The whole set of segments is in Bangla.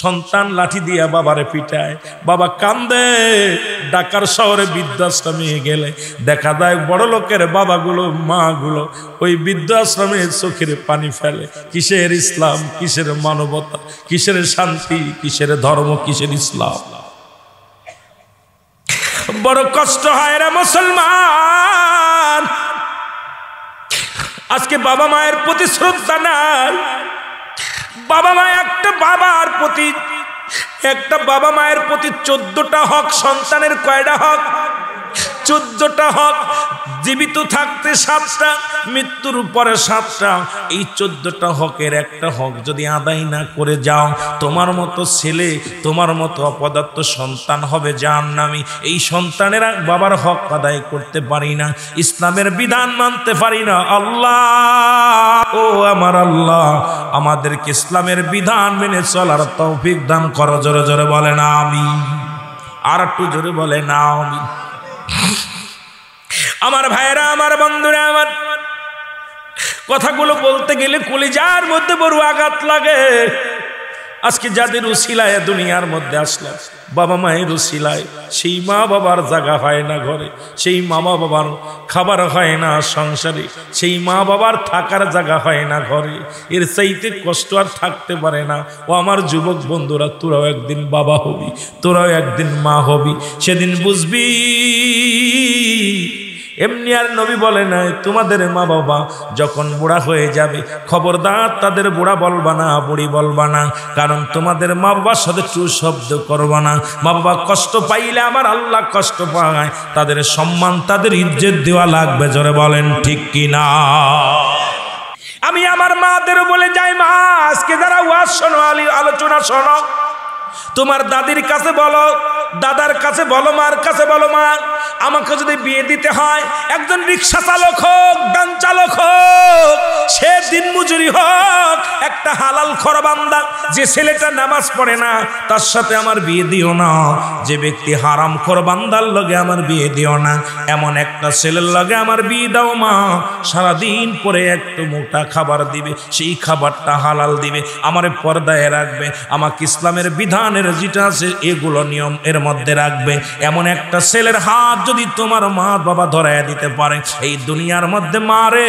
সন্তান লাঠি দিয়া বাবারে পিটায়, বাবা কান্দে। ঢাকার শহরে বৃদ্ধাশ্রমে গেলে দেখা যায় বড় লোকের বাবাগুলো মাগুলো ওই বৃদ্ধাশ্রমে চোখের পানি ফেলে। কিসের ইসলাম, কিসের মানবতা, কিসের শান্তি, কিসের ধর্ম, কিসের ইসলাম। বড় কষ্ট হয় রে মুসলমান। আজকে বাবা মায়ের প্রতি শ্রদ্ধা নাই। বাবা মা একটা বাবা মায়ের প্রতি 14টা হক। সন্তানের কয়টা হক? 14টা হক। জীবিত থাকতে 7টা, মৃত্যুর পরে 7টা। এই 14টা হকের একটা হক যদি আদায় না করে যাও, তোমার মতো ছেলে, তোমার মতো অপদার্থ সন্তান হবে জাহান্নামী। এই সন্তানেরা বাবার হক আদায় করতে পারি না, ইসলামের বিধান মানতে পারি না। আল্লাহ, ও আমার আল্লাহ, আমাদেরকে ইসলামের বিধান মেনে চলার তৌফিক দান করো। জোরে জোরে বলেন আমিন। আর একটু জোরে বলেন আমিন। আমার ভাইরা, আমার বন্ধুরা, আমার কথাগুলো বলতে গেলে কলিজার মধ্যে বড় আঘাত লাগে। আজকে যাদের উসিলায় দুনিয়ার মধ্যে আসলাম, বাবা মায়ের উসিলায়, সেই মা বাবার জায়গা হয় না ঘরে, সেই মা বাবার খাবার হয় না সংসারে, সেই মা বাবার থাকার জায়গা হয় না ঘরে। এর চাইতে কষ্ট আর থাকতে পারে না। ও আমার যুবক বন্ধুরা, তোরাও একদিন বাবা হবি, তোরাও একদিন মা হবি, সেদিন বুঝবি। এমনি আর নবী বলে নাই তোমাদের মা বাবা যখন বুড়া হয়ে যাবে, খবরদার তাদের বুড়া বলবা না, বুড়ি বলবা না। কারণ তোমাদের মা বাবার সাথে টু শব্দ করবা না। মা বাবা কষ্ট পাইলে আমার আল্লাহ কষ্ট পায়। তাদের সম্মান, তাদের ইজ্জত দেওয়া লাগবে। জোরে বলেন ঠিক কিনা? আমি আমার মাদের বলে যাই, মা আজকে যারা ওয়াজ শোনো, আলোচনা শোনো, তোমার দাদির কাছে বলো, দাদার কাছে বলো, মার কাছে বলো, মা আমাকে যদি বিয়ে দিতে হয়, একজন রিক্সা চালক হোক, গান চালক হোক, সে দিন মজুরি হোক, একটা হালাল খোর বান্দা, যে ছেলেটা নামাজ পড়ে না তার সাথে আমার বিয়ে দিও না। যে ব্যক্তি হারাম খোর বান্দার লগে আমার বিয়ে দিও না। এমন একটা ছেলের লগে আমার বিয়ে দাও মা, সারাদিন পরে একটু মোটা খাবার দিবে, সেই খাবারটা হালাল দিবে, আমারে পর্দায় রাখবে, আমাকে ইসলামের বিধানের যেটা আছে এগুলো নিয়ম এর মধ্যে রাখবে। এমন একটা ছেলের হাত যদি তোমার মা বাবা ধরাইয়া দিতে পারে, এই দুনিয়ার মধ্যে মারে,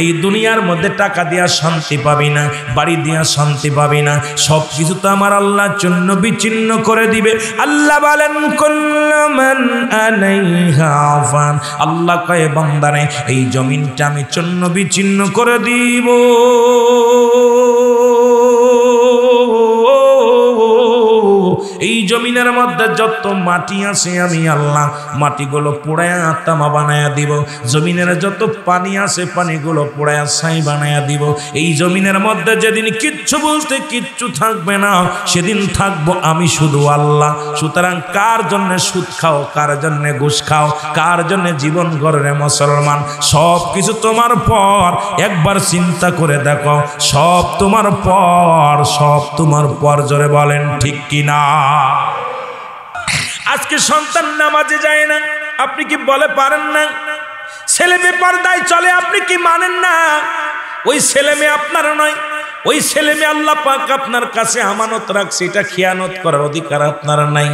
এই দুনিয়ার মধ্যে টাকা দিয়া শান্তি পাবি না, বাড়ি দিয়া শান্তি পাবি না, সব কিছু তো আমার আল্লাহর জন্য বিচ্ছিন্ন করে দিবে। আল্লাহ বলেন কুল্লু মান আলাইহা ফান, আল্লাহ কয় বান্দারে এই জমিনটা আমি চন্ন বিচ্ছিন্ন করে দিব। এই জমিনের মধ্যে যত মাটি আছে আমি আল্লাহ মাটিগুলো পোড়ায়া তামা বানায়া দিব। জমিনের যত পানি আছে পানিগুলো পোড়ায়া ছাই বানায়া দিব। এই জমিনের মধ্যে যেদিন কিচ্ছু বলতে কিচ্ছু থাকবে না, সেদিন থাকবো আমি শুধু আল্লাহ। সুতরাং কার জন্য সুদ খাও, কার জন্য ঘুষ খাও, কার জন্য জীবন গড়ে মুসলমান, সব কিছু তোমার পর। একবার চিন্তা করে দেখো, সব তোমার পর, সব তোমার পর। জোরে বলেন ঠিক কিনা? আজকে সন্তান নামাজে যায় না, আপনি কি বলে পারেন না? ছেলে মেয়ে পর্দায় চলে, আপনি কি মানেন না? ওই ছেলে মেয়ে আপনার নয়, ওই ছেলে মেয়ে আল্লাহ পাক আপনার কাছে আমানত রাখছে, এটা খিয়ানত করার অধিকার আপনার নাই।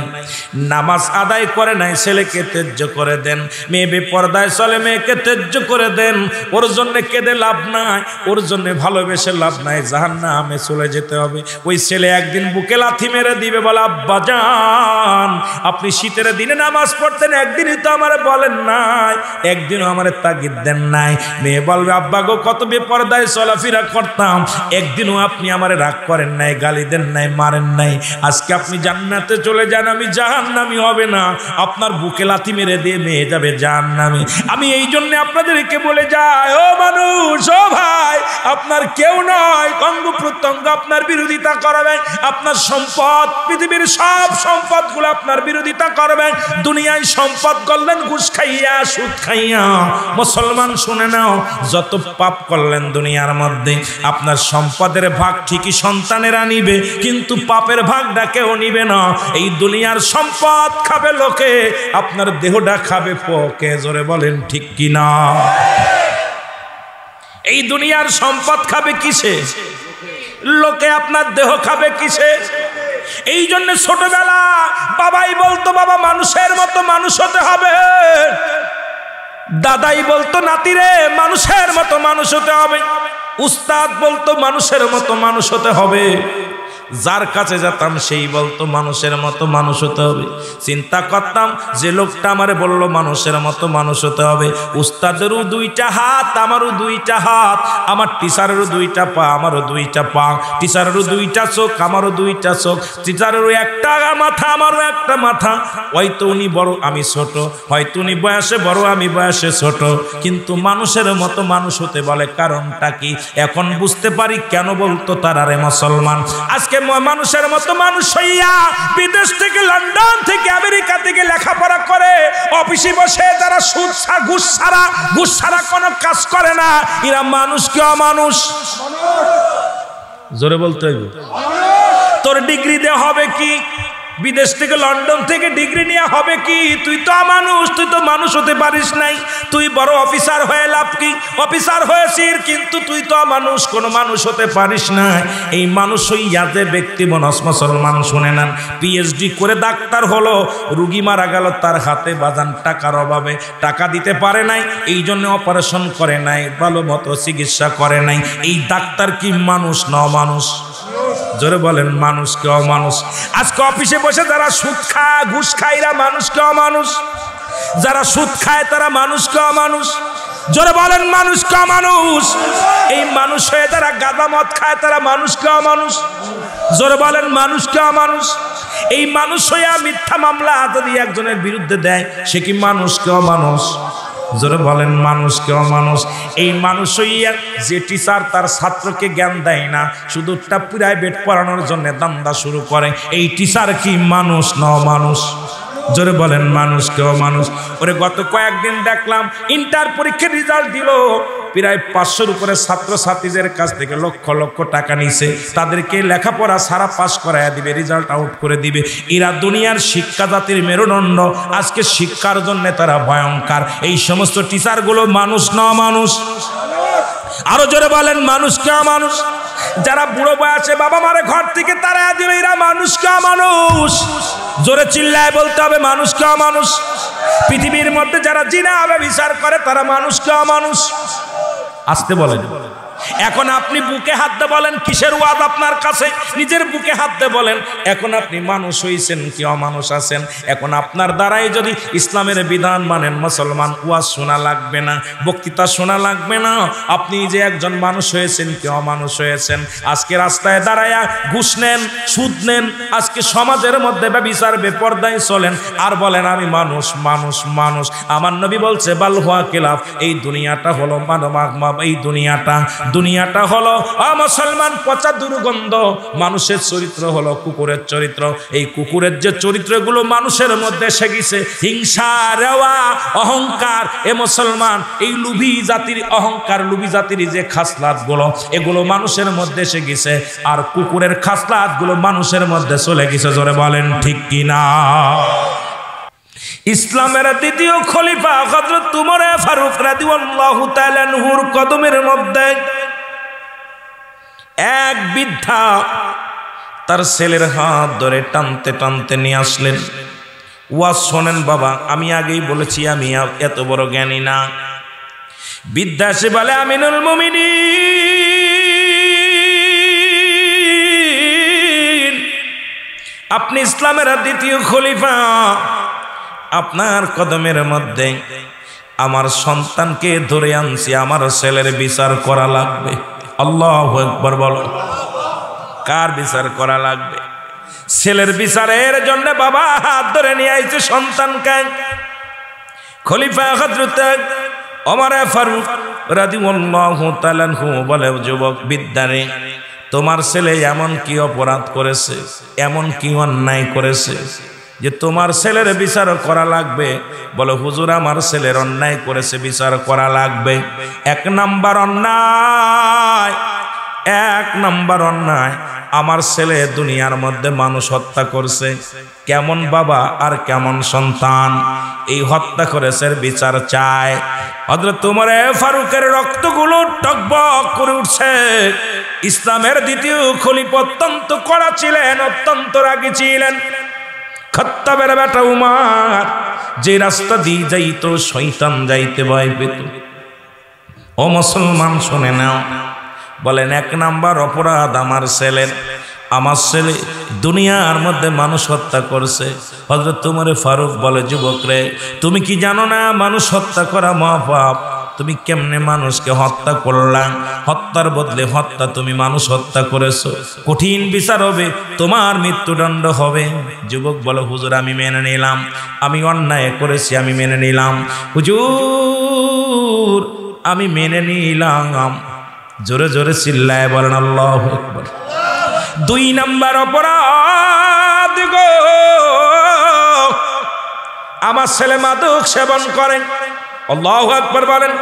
নামাজ আদায় করে নাই, ছেলেকে তেজ্য করে দেন। মেয়ে বেপর্দায় চলে, মেয়েকে তেজ্য করে দেন। ওর জন্য কেঁদে লাভ নাই, ওর জন্য ভালোবেসে লাভ নাই, জাহান্নামে চলে যেতে হবে। ওই ছেলে একদিন বুকে লাথি মেরে দিবে, বলে আব্বা জান আপনি শীতের দিনে নামাজ পড়তেন, একদিনই তো আমার বলেন নাই, একদিনও আমার তাগিদ দেন নাই। মেয়ে বলবে আব্বা গো কত বেপর্দায় চলাফেরা করতাম, একদিনও আপনি আমারে রাগ করেন নাই, গালি দেন নাই, মারেন নাই। আজকে আপনি জান্নাতে চলে যান, আমি জাহান্নামী হবে না। আপনার বুকে লাথি মেরে দিয়ে মেয়ে যাবে জাহান্নামী। আমি এই জন্য আপনাদেরকে বলে যাই, ও মানুষ, ও ভাই, আপনার কেউ নয়, অঙ্গ প্রত্যঙ্গ আপনার বিরোধিতা করবেন। আপনার সম্পদ, পৃথিবীর সব সম্পদগুলো আপনার বিরোধিতা করবেন। দুনিয়ায় সম্পদ করলেন ঘুষ খাইয়া, সুদ খাইয়া। মুসলমান শুনে নাও, যত পাপ করলেন দুনিয়ার মধ্যে, আপনার সম্পদের ভাগ ঠিকই সন্তানেরা নিবে, কিন্তু পাপের ভাগটা কেউ নিবে না। এই দুনিয়ার সম্পদ খাবে লোকে, আপনার দেহটা খাবে পোকে। জোরে বলেন ঠিক কিনা? এই দুনিয়ার সম্পদ খাবে কিসে? লোকে। আপনার দেহ খাবে কিসে? এই জন্য ছোটবেলা বাবাই বলতো বাবা মানুষের মতো মানুষ হতে হবে, দাদাই বলতো নাতিরে মানুষের মতো মানুষ হতে হবে, উস্তাদ বলতো মানুষের মতো মানুষ হতে হবে, যার কাছে যেতাম সেই বলতো মানুষের মতো মানুষ হতে হবে। চিন্তা করতাম যে লোকটা আমারে বললো মানুষের মতো মানুষ হতে হবে, উস্তাদেরও দুইটা হাত আমারও দুইটা হাত, আমার টিচারেরও দুইটা পা আমারও দুইটা পা, টিচারেরও দুইটা চোখ আমারও দুইটা চোখ, টিচারেরও একটা মাথা আমারও একটা মাথা। হয়তো উনি বড় আমি ছোট, হয়তো উনি বয়সে বড় আমি বয়সে ছোট, কিন্তু মানুষের মতো মানুষ হতে বলে কারণটা কি? এখন বুঝতে পারি কেন বলতো তারা রে মুসলমান। আজকে মানুষের মতো মানুষ হইয়া বিদেশ থেকে লন্ডন থেকে আমেরিকা থেকে লেখাপড়া করে অফিসে বসে তারা সুদ ঘুষ ছাড়া কোনো কাজ করে না, এরা মানুষ কি অমানুষ? জোরে বলতে হইব। তোর ডিগ্রি দেওয়া হবে কি? বিদেশ থেকে লন্ডন থেকে ডিগ্রি নিয়ে হবে কি? তুই তো অমানুষ, তুই তো মানুষ হতে পারিস নাই। তুই বড় অফিসার হয়ে লাভ কি? অফিসার হয়েছিস কিন্তু তুই তো মানুষ, কোনো মানুষ হতে পারিস না। এই মানুষ হইয়া যে ব্যক্তি মানুষ মুসলমান শুনে নেন, পিএইচডি করে ডাক্তার হলো, রুগী মারা গেল তার হাতে বাজান টাকার অভাবে, টাকা দিতে পারে নাই, এই জন্য অপারেশন করে নাই, ভালো মতো চিকিৎসা করে নাই। এই ডাক্তার কি মানুষ না অমানুষ? জোরে বলেন মানুষ কে অমানুষ? আজকে অফিসে বসে যারা সুদ খায় ঘুষ খায় এরা মানুষ কে অমানুষ? যারা সুদ খায় তারা মানুষ কে অমানুষ? জোরে বলেন মানুষ কে অমানুষ? এই মানুষ হয়ে যারা গাঁজা মদ খায় তারা মানুষ কে অমানুষ? জোরে বলেন মানুষ কে অমানুষ? এই মানুষ হইয়া মিথ্যা মামলা যদি একজনের বিরুদ্ধে দেয় সে কি মানুষ কে অমানুষ? জোরে বলেন মানুষ কে অমানুষ? এই মানুষ হইয়া যে টিচার তার ছাত্রকে জ্ঞান দেয় না, শুধু প্রাইভেট পড়ানোর জন্য দান্দা শুরু করে, এই টিচার কি মানুষ না অমানুষ? জোরে বলেন মানুষ কে অমানুষ? ওরে গত কয়েকদিন দেখলাম ইন্টার পরীক্ষার রেজাল্ট দিল, প্রায় 500-র উপরে ছাত্রছাত্রীদের কাছ থেকে লক্ষ লক্ষ টাকা নিছে, তাদেরকে লেখাপড়া সারা পাস করাইয়া দিবে, রেজাল্ট আউট করে দিবে। এরা দুনিয়ার শিক্ষা জাতির মেরুদণ্ড, আজকে শিক্ষার জন্য তারা ভয়ঙ্কর। এই সমস্ত টিচারগুলো মানুষ না মানুষ? আরো জোরে বলেন মানুষ কে মানুষ? যারা বুড়ো বয়সে বাবা মারে ঘর থেকে তারা দিল, এরা মানুষ কে মানুষ? জোরে চিল্লায় বলতে হবে মানুষ কে মানুষ? পৃথিবীর মধ্যে যারা জিনা হবে বিচার করে তারা মানুষ কে মানুষ? আসতে বলেন। এখন আপনি বুকে হাত দিয়ে বলেন কিসের ওয়াজ আপনার কাছে? নিজের বুকে হাত দিয়ে বলেন এখন আপনি মানুষ হইছেন কি অমানুষ আছেন? এখন আপনার দ্বারাই যদি ইসলামের বিধান মানেন মুসলমান, ওয়াজ শোনা লাগবে না, বক্তৃতা শোনা লাগবে না, আপনি যে একজন মানুষ হয়েছেন কি অমানুষ হয়েছেন। আজকে রাস্তায় দাঁড়ায়া ঘুষ নেন, সুদ নেন, আজকে সমাজের মধ্যে ব্যভিচার বেপরদায় চলেন, আর বলেন আমি মানুষ মানুষ মানুষ। আমার নবী বলছে বাল হুয়া কিলাফ, এই দুনিয়াটা হলো এই দুনিয়াটা হলো মুসলমান পচা দুর্গন্ধ। মানুষের চরিত্র হলো কুকুরের চরিত্র। এই কুকুরের যে চরিত্রগুলো মানুষের মধ্যে এসে গেছে, হিংসা, রেওয়া, অহংকার, এ মুসলমান এই লুভি জাতির অহংকার, লুভি জাতির যে খাসলাতগুলো এগুলো মানুষের মধ্যে এসে গেছে, আর কুকুরের খাসলাতগুলো মানুষের মধ্যে চলে গেছে। জোরে বলেন ঠিক কিনা? ইসলামের দ্বিতীয় খলিফা হযরত উমর ফারুক রাদিয়াল্লাহু তাআলা আনহুর কদমের মধ্যে এক বৃদ্ধা তার ছেলের হাত ধরে টানতে টানতে নিয়ে আসলেন। ওয়াজ শোনেন বাবা, আমি আগেই বলেছি আমি এত বড় জ্ঞানী না। বৃদ্ধা এসে বলে আমিনুল মুমিনিন, আপনি ইসলামের দ্বিতীয় খলিফা, আপনার কদমের মধ্যে আমার সন্তানকে ধরে আনছি, আমার ছেলের বিচার করা লাগবে। আল্লাহু আকবার বলো। কার বিচার করা লাগবে? ছেলের বিচারের জন্য বাবা হাত ধরে নিয়ে আইছে সন্তানকে। খলিফা হযরত ওমর ফারুক রাদিয়াল্লাহু তাআলা আনহু বলে, যুবক বিদ্যারে, তোমার ছেলে এমন কি অপরাধ করেছে, এমন কি অন্যায় করেছে যে তোমার ছেলের বিচার করা লাগবে? বলে হুজুর আমার ছেলের অন্যায় করেছে, বিচার করা লাগবে। এক নাম্বার অন্যায়, আমার ছেলে দুনিয়ার মধ্যে মানুষ হত্যা করছে। কেমন বাবা আর কেমন সন্তান, এই হত্যা করেছে, বিচার চায়। হযরত ওমর ফারুকের রক্তগুলো টকবক করে উঠছে। ইসলামের দ্বিতীয় খলিফা অত্যন্ত কড়া ছিলেন, অত্যন্ত রাগী ছিলেন। খাত্তাবের বেটা উমার যে রাস্তা দিয়ে যাইতো শয়তান যাইতে ভয় পেত। ও মুসলমান শুনে নাও, বলেন 1 নাম্বার অপরাধ আমার ছেলে দুনিয়ার মধ্যে মানুষ হত্যা করছে। হযরত ওমর ফারুক বলে, যুবক রে, তুমি কি জানো না মানুষ হত্যা করা মহাপাপ? তুমি কেমনে মানুষকে হত্যা করলা? হত্যার বদলে হত্যা, তুমি মানুষ হত্যা করেছো, কঠিন বিচার হবে, তোমার মৃত্যুদণ্ড হবে। যুবক বলে, হুজুর আমি মেনে নিলাম, আমি অন্যায় করেছি, আমি মেনে নিলাম হুজুর, আমি মেনে নিলাম। জোরে জোরে চিল্লায় বলেন আল্লাহু আকবার। 2 নাম্বার অপরাধ গো, আমার ছেলে মাদক সেবন করে। আল্লাহু আকবার বলেন।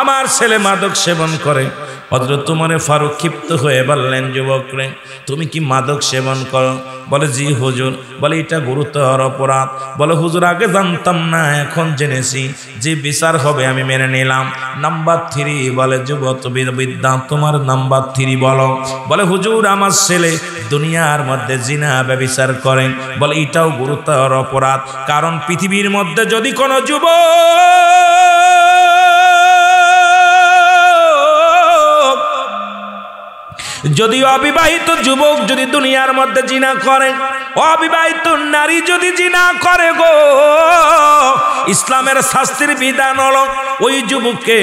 আমার ছেলে মাদক সেবন করে। হযরত ওমর ফারুক ক্ষিপ্ত হয়ে বললেন, যুবক রে, তুমি কি মাদক সেবন করো? বলে, জি হুজুর। বলে, এটা গুরুতর অপরাধ। বলে, হুজুর আগে জানতাম না, এখন জেনেছি, যে বিচার হবে আমি মেনে নিলাম। নাম্বার 3 বলে, যুবক বিদ্যা, তোমার নাম্বার 3 বলো। বলে, হুজুর আমার ছেলে দুনিয়ার মধ্যে জিনা ব্যভিচার করে। বলে, এটাও গুরুতর অপরাধ, কারণ পৃথিবীর মধ্যে যদি কোনো যদি অবিবাহিত যুবক যদি দুনিয়ার মধ্যে জিনা করে, অবিবাহিত নারী যদি জিনা করে গো, ইসলামের শাস্তির বিধান হলো ওই যুবককে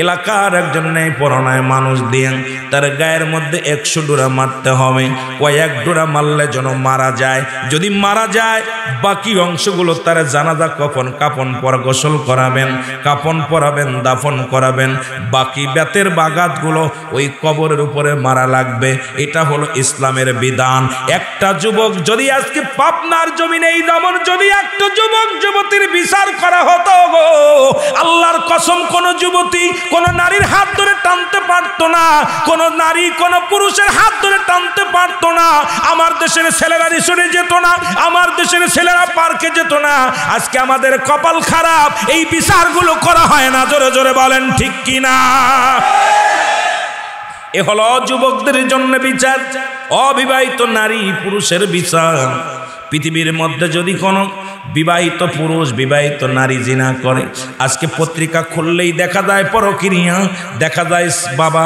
এলাকার একজন ন্যায় পরায়ণ মানুষ দিয়ে তার গায়ের মধ্যে 100 ডোরা মারতে হবে। কয়েক ডোরা মারলে যেন মারা যায়, যদি মারা যায় বাকি অংশগুলো তার জানাজা কাপন পরা গোসল করাবেন, কাপন পরাবেন, দাফন করাবেন, বাকি বেতের বাগাতগুলো ওই কবরের উপরে মারা লাগবে। এটা হলো ইসলামের বিধান। একটা যুবক যদি আজকে পাবনার জমিনে এই যেমন যদি একটা যুবক যুবতীর বিচার করা হতো গো, আল্লাহর কসম কোন যুবতী কোন নারীর হাত ধরে টানতে পারতো না, কোন নারী কোন পুরুষের হাত ধরে টানতে পারতো না। আমার দেশের ছেলেরা রিসোর্টে যেত না, আমার দেশের ছেলেরা পার্কে যেত না। আজকে আমাদের কপাল খারাপ, এই বিচারগুলো করা হয় না। জোরে জোরে বলেন ঠিক কিনা? এ হলো যুবকদের জন্য বিচার, অবিবাহিত নারী পুরুষের বিচার। পৃথিবীর মধ্যে যদি কোনো বিবাহিত পুরুষ বিবাহিত নারী জিনা করে, আজকে পত্রিকা খুললেই দেখা যায় পরকীয়া, দেখা যায় বাবা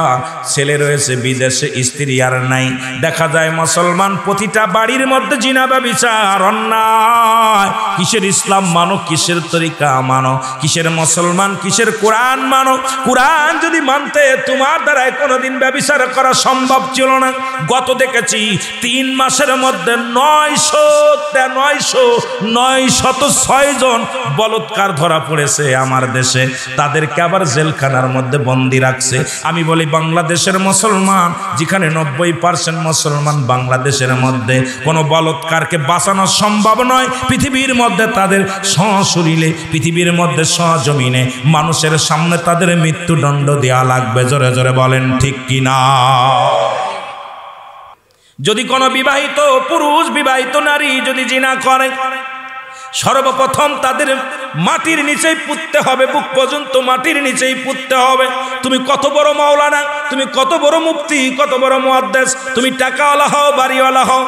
ছেলে রয়েছে বিদেশে, স্ত্রী আর নাই, দেখা যায় মুসলমান প্রতিটা বাড়ির মধ্যে জিনা ব্যভিচার, অন্যায়। কিসের ইসলাম মানো, কিসের তরিকা মানো, কিসের মুসলমান, কিসের কোরআন মানো? কোরআন যদি মানতে তোমার দ্বারাই কোনোদিন ব্যভিচার করা সম্ভব ছিল না। গত দেখেছি 3 মাসের মধ্যে 906 জন বলৎকার ধরা পড়েছে আমার দেশে, তাদেরকে আবার জেলখানার মধ্যে বন্দী রাখছে। আমি বলি বাংলাদেশের মুসলমান, যেখানে 90% মুসলমান, বাংলাদেশের মধ্যে কোনো বলৎকারকে বাঁচানো সম্ভব নয়। পৃথিবীর মধ্যে তাদের সশরীরে, পৃথিবীর মধ্যে সজমিনে মানুষের সামনে তাদের মৃত্যুদণ্ড দেওয়া লাগবে। জোরে জোরে বলেন ঠিক কিনা? যদি কোনো বিবাহিত পুরুষ বিবাহিত নারী যদি জিনা করে, সর্বপ্রথম তাদের মাটির নিচেই পুঁততে হবে, বুক পর্যন্ত মাটির নিচেই পুঁততে হবে। তুমি কত বড় মাওলানা, তুমি কত বড় মুফতি, কত বড় মুহাদ্দিস, তুমি টাকাওয়ালা হও বাড়িওয়ালা হও,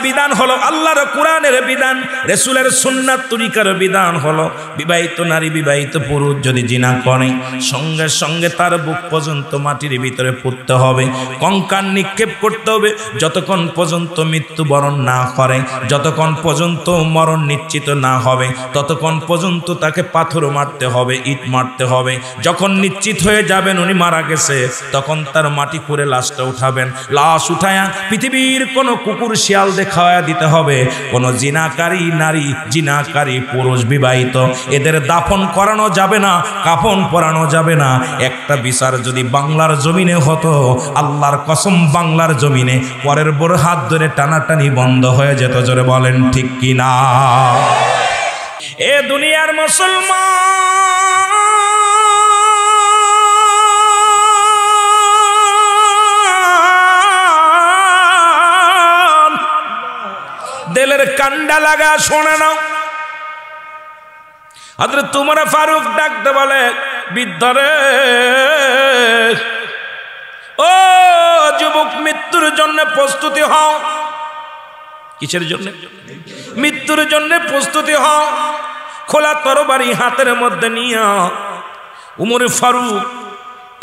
বিধান হলো আল্লাহর কোরআনের বিধান, রাসূলের সুন্নাত তরিকার বিধান হলো বিবাহিত নারী বিবাহিত পুরুষ যদি জিনা করে, সঙ্গে সঙ্গে তার বুক পর্যন্ত মাটির ভিতরে পুঁততে হবে, কঙ্কাল নিক্ষেপ করতে হবে, যতক্ষণ পর্যন্ত মৃত্যুবরণ না করে, যতক্ষণ পর্যন্ত মরণ নিশ্চিত না হবে, ততক্ষণ পর্যন্ত তাকে পাথর মারতে হবে, ইট মারতে হবে। যখন নিশ্চিত হয়ে যাবেন উনি মারা গেছে, তখন তার মাটি করে লাশটা উঠাবেন। লাশ উঠায়া পৃথিবীর কোনো কুকুর শিয়াল দেখায়া দিতে হবে। কোনো জিনাকারী নারী, জিনাকারী পুরুষ বিবাহিত, এদের দাফন করানো যাবে না, কাফন পরানো যাবে না। একটা বিচার যদি বাংলার জমিনে হতো, আল্লাহর কসম বাংলার জমিনে পরের বড় হাত ধরে টানাটানি বন্ধ হয়ে যেত। জোরে বলেন ঠিক কিনা? এ দুনিয়ার মুসলমান, দিলের কান্ডা লাগা শোনে নাও। হযরত ওমর ফারুক ডাকতে বলে, বৃদ্ধরে ও যুবক, মৃত্যুর জন্য প্রস্তুতি হও। কিসের জন্য? মৃত্যুর জন্য প্রস্তুতি হও। খোলা তরবারি হাতের মধ্যে নিয়ে উমর ফারুক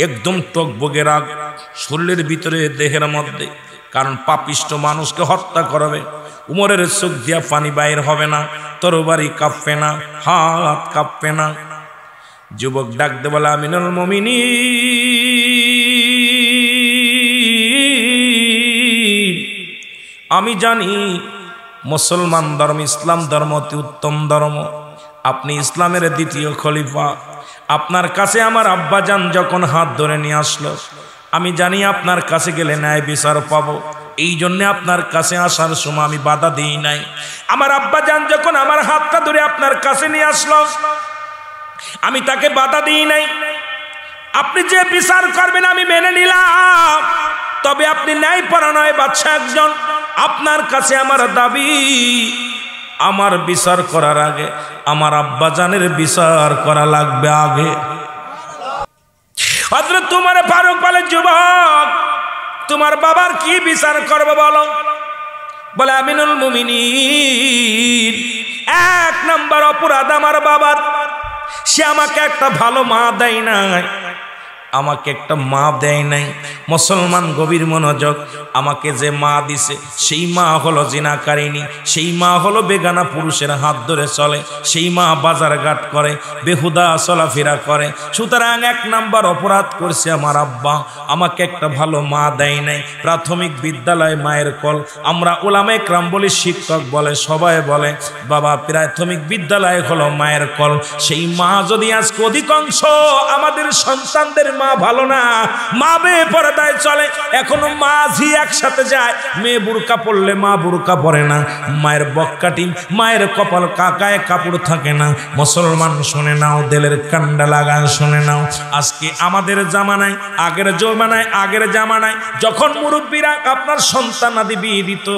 একদম টকবগে রাগ শরীরের ভিতরে, দেহের মধ্যে, কারণ পাপিষ্ট মানুষকে হত্যা করবে। উমরের চোখ দিয়া পানি বাইর হবে না, তরবারি কাঁপবে না, হাত কাঁপবে না। যুবক ডাক দে বলে, আমিনুল মুমিনিন, আমি জানি মুসলমান ধর্ম, ইসলাম ধর্ম অতি উত্তম ধর্ম। আপনি ইসলামের দ্বিতীয় খলিফা। আপনার কাছে আমার আব্বাজান যখন হাত ধরে নিয়ে আসলো, আমি জানি আপনার কাছে গেলে ন্যায় বিচার পাবো। এই জন্য আপনার কাছে আসার সময় আমি বাধা দিই নাই। আমার আব্বাজান যখন আমার হাতটা ধরে আপনার কাছে নিয়ে আসলো, আমি তাকে বাধা দিই নাই। আপনি যে বিচার করবেন আমি মেনে নিলাম, তবে আপনি ন্যায়পরায়ণ বাদশা একজন। আপনার কাছে আমার দাবি, আমার বিচার করার আগে আমার আব্বাজানের বিচার করা লাগবে আগে। হযরত উমর ফারুক বলে, যুবক, তোমার বাবার কি বিচার করবে বলো? বলে, আমিনুল মুমিনিন, এক নাম্বার অপরাধ আমার বাবার। সে আমাকে একটা ভালো মা দেয় নাই, আমাকে একটা মা দেয় নাই। মুসলমান গভীর মনোযোগ, আমাকে যে মা দিছে সেই মা হলো জিনাকারিনী, সেই মা হলো বেগানা পুরুষের হাত ধরে চলে, সেই মা বাজার ঘাট করে, বেহুদা চলাফেরা করে। সুতরাং এক নাম্বার অপরাধ করছে আমার আব্বা, আমাকে একটা ভালো মা দেয় নাই। প্রাথমিক বিদ্যালয় মায়ের কোল, আমরা উলামায়ে কেরাম বলি, শিক্ষক বলে, সবাই বলে, বাবা প্রাথমিক বিদ্যালয় হলো মায়ের কোল। সেই মা যদি আজকে অধিকাংশ আমাদের সন্তানদের মা ভালো না, মা বেপরদায় চলে, এখনো মা ঝি একসাথে যায়, মেয়ে বুরকা পরলে মা বুরকা পরে না, মায়ের বক্কাটি, মায়ের কপাল কাকায় কাপড় থাকে না। মুসলমান শুনে নাও, দিলের কান্ডা লাগায় শুনে নাও। আজকে আমাদের জামানায়, আগের জামানায় যখন মুরব্বীরা আপনার সন্তানাদি বিয়ে দিত,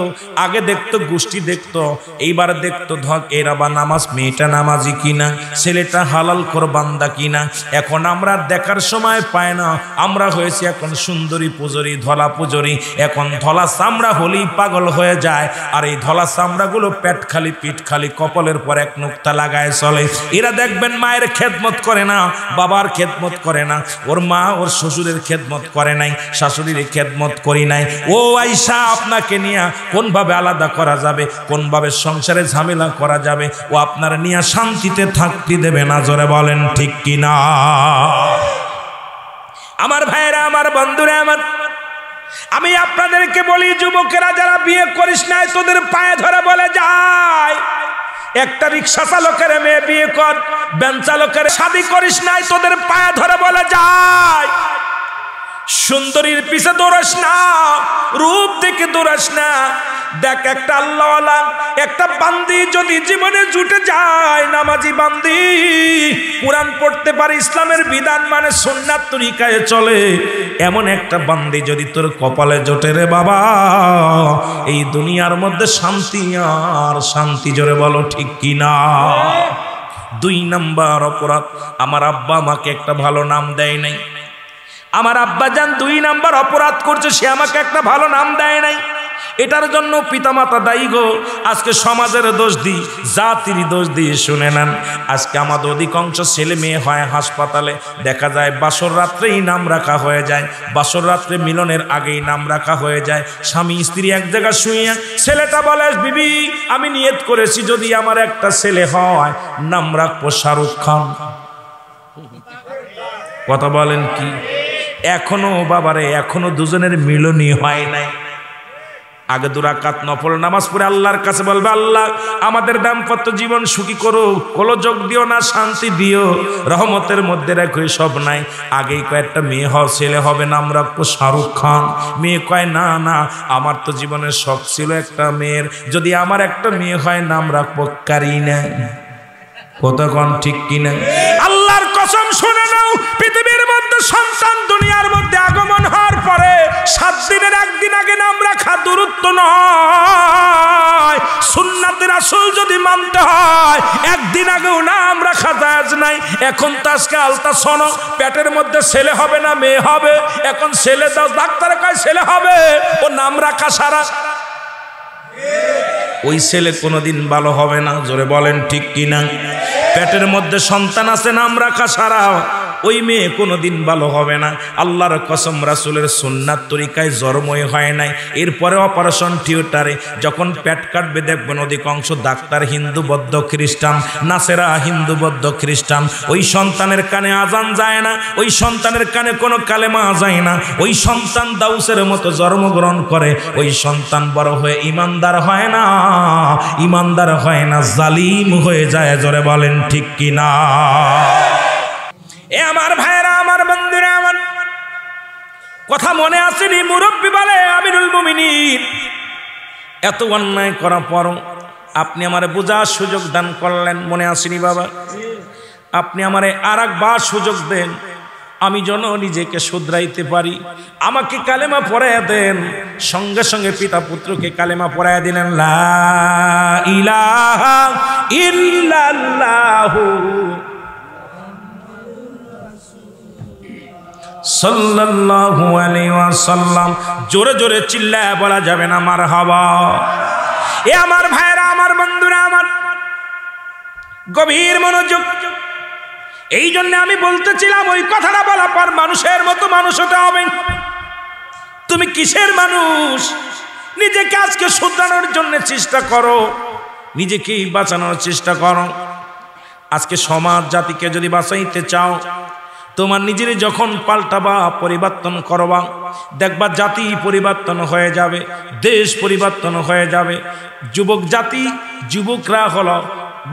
আগে দেখতো গোষ্ঠী দেখতো, এইবার দেখতো ধক এরা বা নামাজ, মেয়েটা নামাজি কিনা, ছেলেটা হালাল কোরবান্দা কিনা। এখন আমরা দেখার সময় পায় না, আমরা হয়েছি এখন সুন্দরী পুজরি, ধলা পুজরি। এখন ধলা চামড়া হলেই পাগল হয়ে যায়, আর এই ধলা চামড়াগুলো পেট খালি, পিঠ খালি, কপালের পর এক নুক্তা লাগায় চলে। এরা দেখবেন মায়ের খেদমত করে না, বাবার খেদমত করে না, ওর মা ওর শ্বশুরের খেদমত করে নাই, শাশুড়ির খেদমত করি নাই। ও আয়সা, আপনাকে নিয়ে কোনভাবে আলাদা করা যাবে, কোনভাবে সংসারে ঝামেলা করা যাবে, ও আপনার নিয়ে শান্তিতে থাকতে দেবে না। জোরে বলেন ঠিক কিনা? আমার ভাইয়েরা, আমার বন্ধুরা, আমি আপনাদেরকে বলি, যুবকেরা যারা বিয়ে করিস নাই, তোদের পায়ে ধরে বলে যায়, একটা রিক্সা চালকের মেয়ে বিয়ে কর, ভ্যান চালকের শাদী করিস নাই, তোদের পায়ে ধরে বলে যায়, সুন্দরীর পিছে দৌড়াস না, রূপ দেখে দৌড়াস না। দেখ, একটা আল্লাহওয়ালা, একটা বান্দি যদি জীবনে জুটে যায়, নামাজি বান্দি, কোরআন পড়তে পারে, ইসলামের বিধান মানে সুন্নাত তরিকায় চলে, এমন একটা বান্দি যদি তোর কপালে জোটে রে বাবা, এই দুনিয়ার মধ্যে শান্তি আর শান্তি। জোরে বলো ঠিক কিনা? দুই নাম্বার অপরাধ, আমার আব্বা আমাকে একটা ভালো নাম দেয় নাই। আমার আব্বাজান দুই নাম্বার অপরাধ করছে, সে আমাকে একটা ভালো নাম দেয় নাই। এটার জন্য পিতামাতা দায়ী গো। আজকে সমাজের দোষ দিই, জাতির দোষ দিয়ে শুনে নেন। আজকে আমাদের অধিকাংশ ছেলে মেয়ে হয় হাসপাতালে, দেখা যায় বাসর রাত্রেই নাম রাখা হয়ে যায়, বাসর রাত্রে মিলনের আগেই নাম রাখা হয়ে যায়। স্বামী স্ত্রী এক জায়গায় শুয়ে, ছেলেটা বলে, বিবি আমি নিয়ত করেছি যদি আমার একটা ছেলে হয়, নাম রাখবো শাহরুখ খান। কথা বলেন কি? এখনো বাবারে, এখনো দুজনের মিলনই হয় নাই। আগে 2 রাকাত নফল নামাজ পড়ে আল্লাহর কাছে বলবে, আল্লাহ আমাদের দাম্পত্য জীবন সুখী করো, গোলযোগ দিও না, শান্তি দিও, রহমতের মধ্যে রাখো, সব নাই। আগেই কয়েকটা মেয়ে হও, ছেলে হবে, নাম রাখবো শাহরুখ খান। মেয়ে কয়, না না, আমার তো জীবনের শখ ছিল একটা মেয়ের, যদি আমার একটা মেয়ে হয় নাম রাখবো কারিনা। কতক্ষণ ঠিক কিনা? আল্লাহর কসম শুনে নাও, পৃথিবীর মধ্যে সন্তান দুনিয়ার মধ্যে আগমন হওয়ার পরে 7 দিনের একদিন আগে নাম রাখা দূরত্ব নয়, সুন্নাতের রাসূল যদি মানতে হয় একদিন আগেও নাম রাখা জায়েজ নাই। এখন তো আজকে আলট্রাসাউন্ড, পেটের মধ্যে ছেলে হবে না মেয়ে হবে, এখন ছেলে দাও, ডাক্তার কয় ছেলে হবে, ও নাম রাখা সারা ওই ছেলে কোনোদিন ভালো হবে না। জোরে বলেন ঠিক কিনা? পেটের মধ্যে সন্তান আছে, নাম রাখা সারা ওই মেয়ে কোনোদিন ভালো হবে না। আল্লাহর কসম, রাসূলের সুন্নাত তরিকায় জন্মই হয় নাই। এরপরে অপারেশন থিয়েটারে যখন পেট কাটবে দেখবেন অধিকাংশ ডাক্তার হিন্দু বৌদ্ধ খ্রিস্টান, নাসেরা হিন্দু বৌদ্ধ খ্রিস্টান। ওই সন্তানের কানে আজান যায় না, ওই সন্তানের কানে কোনো কালেমা যায় না। ওই সন্তান দাউসের মতো জন্মগ্রহণ করে, ওই সন্তান বড় হয়ে ইমানদার হয় না, ইমানদার হয় না, জালিম হয়ে যায়। জোরে বলেন ঠিক কিনা? এ আমার ভাইরা, আমার বন্ধুরা, আমার কথা মনে আসেনি? মুরব্বী বলে, আমিরুল মুমিনিন, এত অন্যায় করার পরও আপনি আমারে বোঝার সুযোগ দান করলেন, মনে আসেনি বাবা? আপনি আমারে আরেকবার সুযোগ দেন, আমি যেন নিজেকে শুধরাইতে পারি। আমাকে কালেমা পড়াইয়া দেন। সঙ্গে সঙ্গে পিতা পুত্রকে কালেমা পড়াইয়া দিলেন, লা ইলাহা ইল্লাল্লাহু সাল্লাল্লাহু আলাইহি ওয়াসাল্লাম। জোরে জোরে চিল্লায় বলা যাবে না মারহাবা? এ আমার ভাইরা, আমার বন্ধুরা, আমার গভীর মনোযোগ। এই জন্য আমি বলতেছিলাম, ওই কথাটা বলা পর মানুষের মতো মানুষ হতে হবে। তুমি কিসের মানুষ? নিজেকে আজকে শুধরানোর জন্য চেষ্টা করো, নিজেকেই বাঁচানোর চেষ্টা করো। আজকে সমাজ জাতিকে যদি বাঁচাইতে চাও, তোমার নিজের যখন পাল্টাবা, পরিবর্তন করবা, দেখবা জাতি পরিবর্তন হয়ে যাবে, দেশ পরিবর্তন হয়ে যাবে। যুবক জাতি, যুবকরা হলো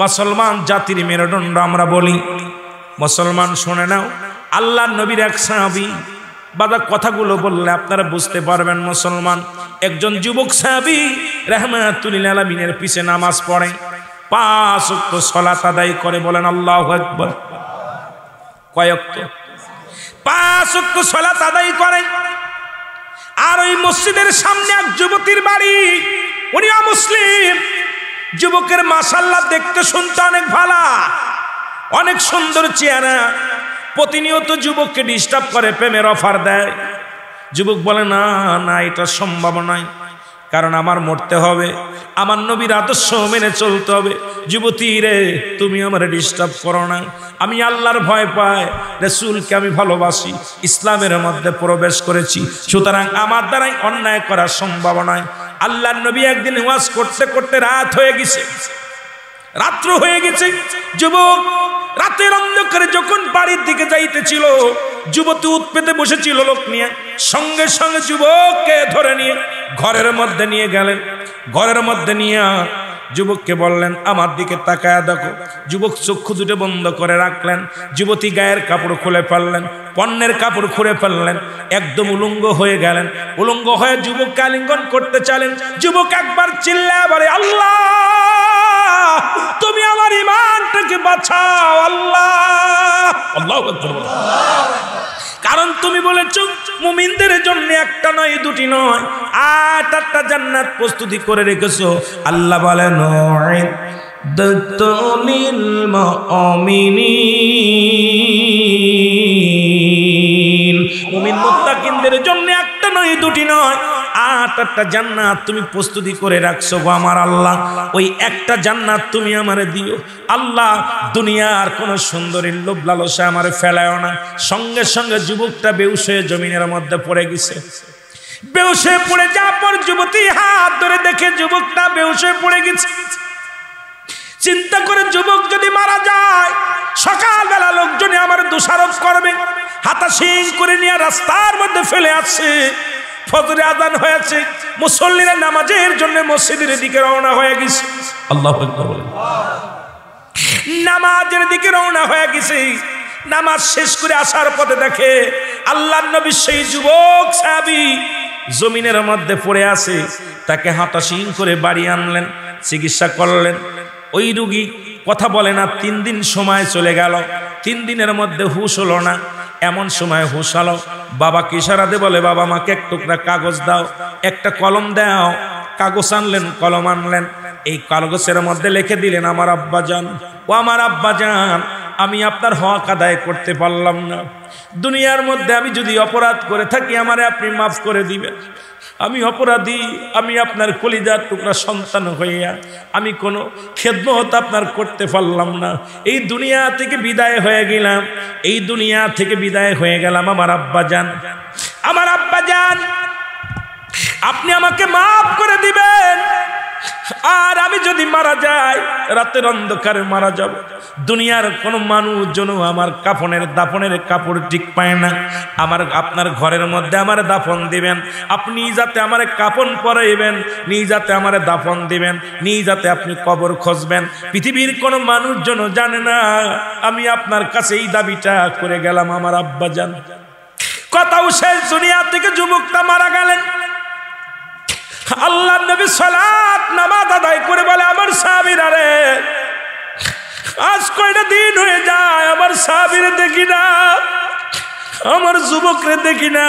মুসলমান জাতির মেরুদণ্ড আমরা বলি। মুসলমান শুনে নাও, আল্লাহর নবীর এক সাহাবী, বাবা কথাগুলো বললে আপনারা বুঝতে পারবেন। মুসলমান একজন যুবক সাহাবী রাহমাতুল লিল আলামিনের পিছে নামাজ পড়ে, 5 ওয়াক্ত সালাত আদায় করে। বলেন আল্লাহু আকবার। কয় ওয়াক্ত? 5 ওয়াক্ত সালাত আদায় করে। আর ওই মসজিদের সামনে এক যুবতীর বাড়ি, উনি মুসলিম। যুবকের মাশাআল্লাহ দেখতে শুনতে অনেক ভালো, অনেক সুন্দর চেহারা। প্রতিনিয়ত যুবককে ডিস্টার্ব করে, প্রেমের অফার দেয়। যুবক বলে, না না, এটা সম্ভব নয়, কারণ আমার মরতে হবে, আমার নবীর আদর্শ মেনে চলতে হবে। যুবতী রে, তুমি আমার ডিস্টার্ব করো না, আমি আল্লাহর ভয় পাই, রাসূলকে আমি ভালোবাসি, ইসলামের মধ্যে প্রবেশ করেছি, সুতরাং আমার দ্বারাই অন্যায় করা সম্ভব নয়। আল্লাহর নবী একদিন ওয়াজ করতে করতে রাত হয়ে গেছে, রাত্র হয়ে গেছে। যুবক রাতের অন্ধকারে যখন বাড়ির দিকে যাইতেছিল, যুবতী উৎপেতে বসেছিল লোক নিয়ে। সঙ্গে সঙ্গে যুবককে ধরে নিয়ে ঘরের মধ্যে নিয়ে গেলেন। ঘরের মধ্যে নিয়ে যুবককে বললেন, আমার দিকে তাকায়া দেখো। যুবক চক্ষু দুটো বন্ধ করে রাখলেন। যুবতী গায়ের কাপড় খুলে ফেললেন, পণ্যের কাপড় খুলে ফেললেন, একদম উলঙ্গ হয়ে গেলেন। উলঙ্গ হয়ে যুবককে আলিঙ্গন করতে চাইলেন। যুবক একবার চিল্লায় বলে, আল্লাহ তুমি আমার ঈমানটাকে বাঁচাও, আল্লাহ আল্লাহু আকবার। কারণ তুমি বলেছ মুমিনদের জন্য একটা নয়, দুটি নয়, 8টা জান্নাত প্রস্তুতি করে রেখেছো। আল্লাহ বলেন, উইদ্দাতুল মুমিনিন, মুমিন মুত্তাকিনদের জন্য একটা নয়, দুটি নয়, 8টা জান্নাত তুমি প্রস্তুতি করে রাখছো গো আমার আল্লাহ। ওই একটা জান্নাত তুমি আমারে দিও আল্লাহ। দুনিয়ার কোন সুন্দরীর লোভ লালসা আমারে ফেলায়ও না। সঙ্গে সঙ্গে যুবকটা বেহুশ হয়ে জমিনের মধ্যে পড়ে গেছে। বেহুশ হয়ে পড়ে যাওয়ার পর যুবতী হাত ধরে দেখে যুবকটা বেহুশ হয়ে পড়ে গেছে। চিন্তা করে, যুবক যদি মারা যায়, সকালবেলা লোকজনে আমার দোষারোপ করবে। হাতাশিং করে নিয়ে রাস্তার মধ্যে ফেলে আসছে। ফজরে আযান হয়েছে, মুসল্লিরা নামাজের জন্য মসজিদের দিকে রওনা হয়ে গেছে। আল্লাহু আকবার বলেন। নামাজের দিকে রওনা হয়ে গেছে। নামাজ শেষ করে আসার পথে দেখে আল্লাহর নবী সেই যুবক সাহাবী জমিনের মধ্যে পড়ে আছে। তাকে হাতাশিং করে বাড়ি আনলেন, চিকিৎসা করলেন। ওই রোগী কথা বলে না। 3 দিন সময় চলে গেল। 3 দিনের মধ্যে হুঁশ হলো না। এমন সময় হুঁশ হলো, বাবাকে ইশারা দিয়ে বলে, বাবা আমাকে এক টুকরা কাগজ দাও, একটা কলম দাও। কাগজ আনলেন, কলম আনলেন। এই কাগজের মধ্যে লিখে দিলেন, আমার আব্বাজান, ও আমার আব্বাজান, আমি আপনার হক আদায় করতে পারলাম না। দুনিয়ার মধ্যে আমি যদি অপরাধ করে থাকি আমারে আপনি মাফ করে দিবেন। আমি অপরাধী, আমি আপনার কলিজার টুকরা সন্তান হইয়া আমি কোনো খেদমত আপনার করতে পারলাম না। এই দুনিয়া থেকে বিদায় হয়ে গেলাম, এই দুনিয়া থেকে বিদায় হয়ে গেলাম। আমার আব্বাজান, আমার আব্বাজান, আপনি আমাকে মাফ করে দিবেন। আর আমি যদি মারা যাই, রাতের অন্ধকারে মারা যাব, দুনিয়ার কোনো মানুষজন আমার কাফনের দাফনের কাপড় ঠিক পায় না। আপনার ঘরের মধ্যে আমার দাফন দিবেন, আপনি যাতে আমার কাফন পরাইবেন, নিয়ে যাতে আমার দাফন দিবেন, নিয়ে যাতে আপনি কবর খুঁজবেন। পৃথিবীর কোনো মানুষজন জানে না আমি আপনার কাছে এই দাবিটা করে গেলাম। আমার আব্বাজান, কথাও শেষ, দুনিয়া থেকে যুবকটা মারা গেলেন। আল্লাহ নবী সালাত নামাজ আদায় করে বলে, আমার সাহাবীরা রে, আজ কয়টা দিন হয়ে যায় আমার সাহাবীরে দেখি না, আমার যুবকরে দেখি না।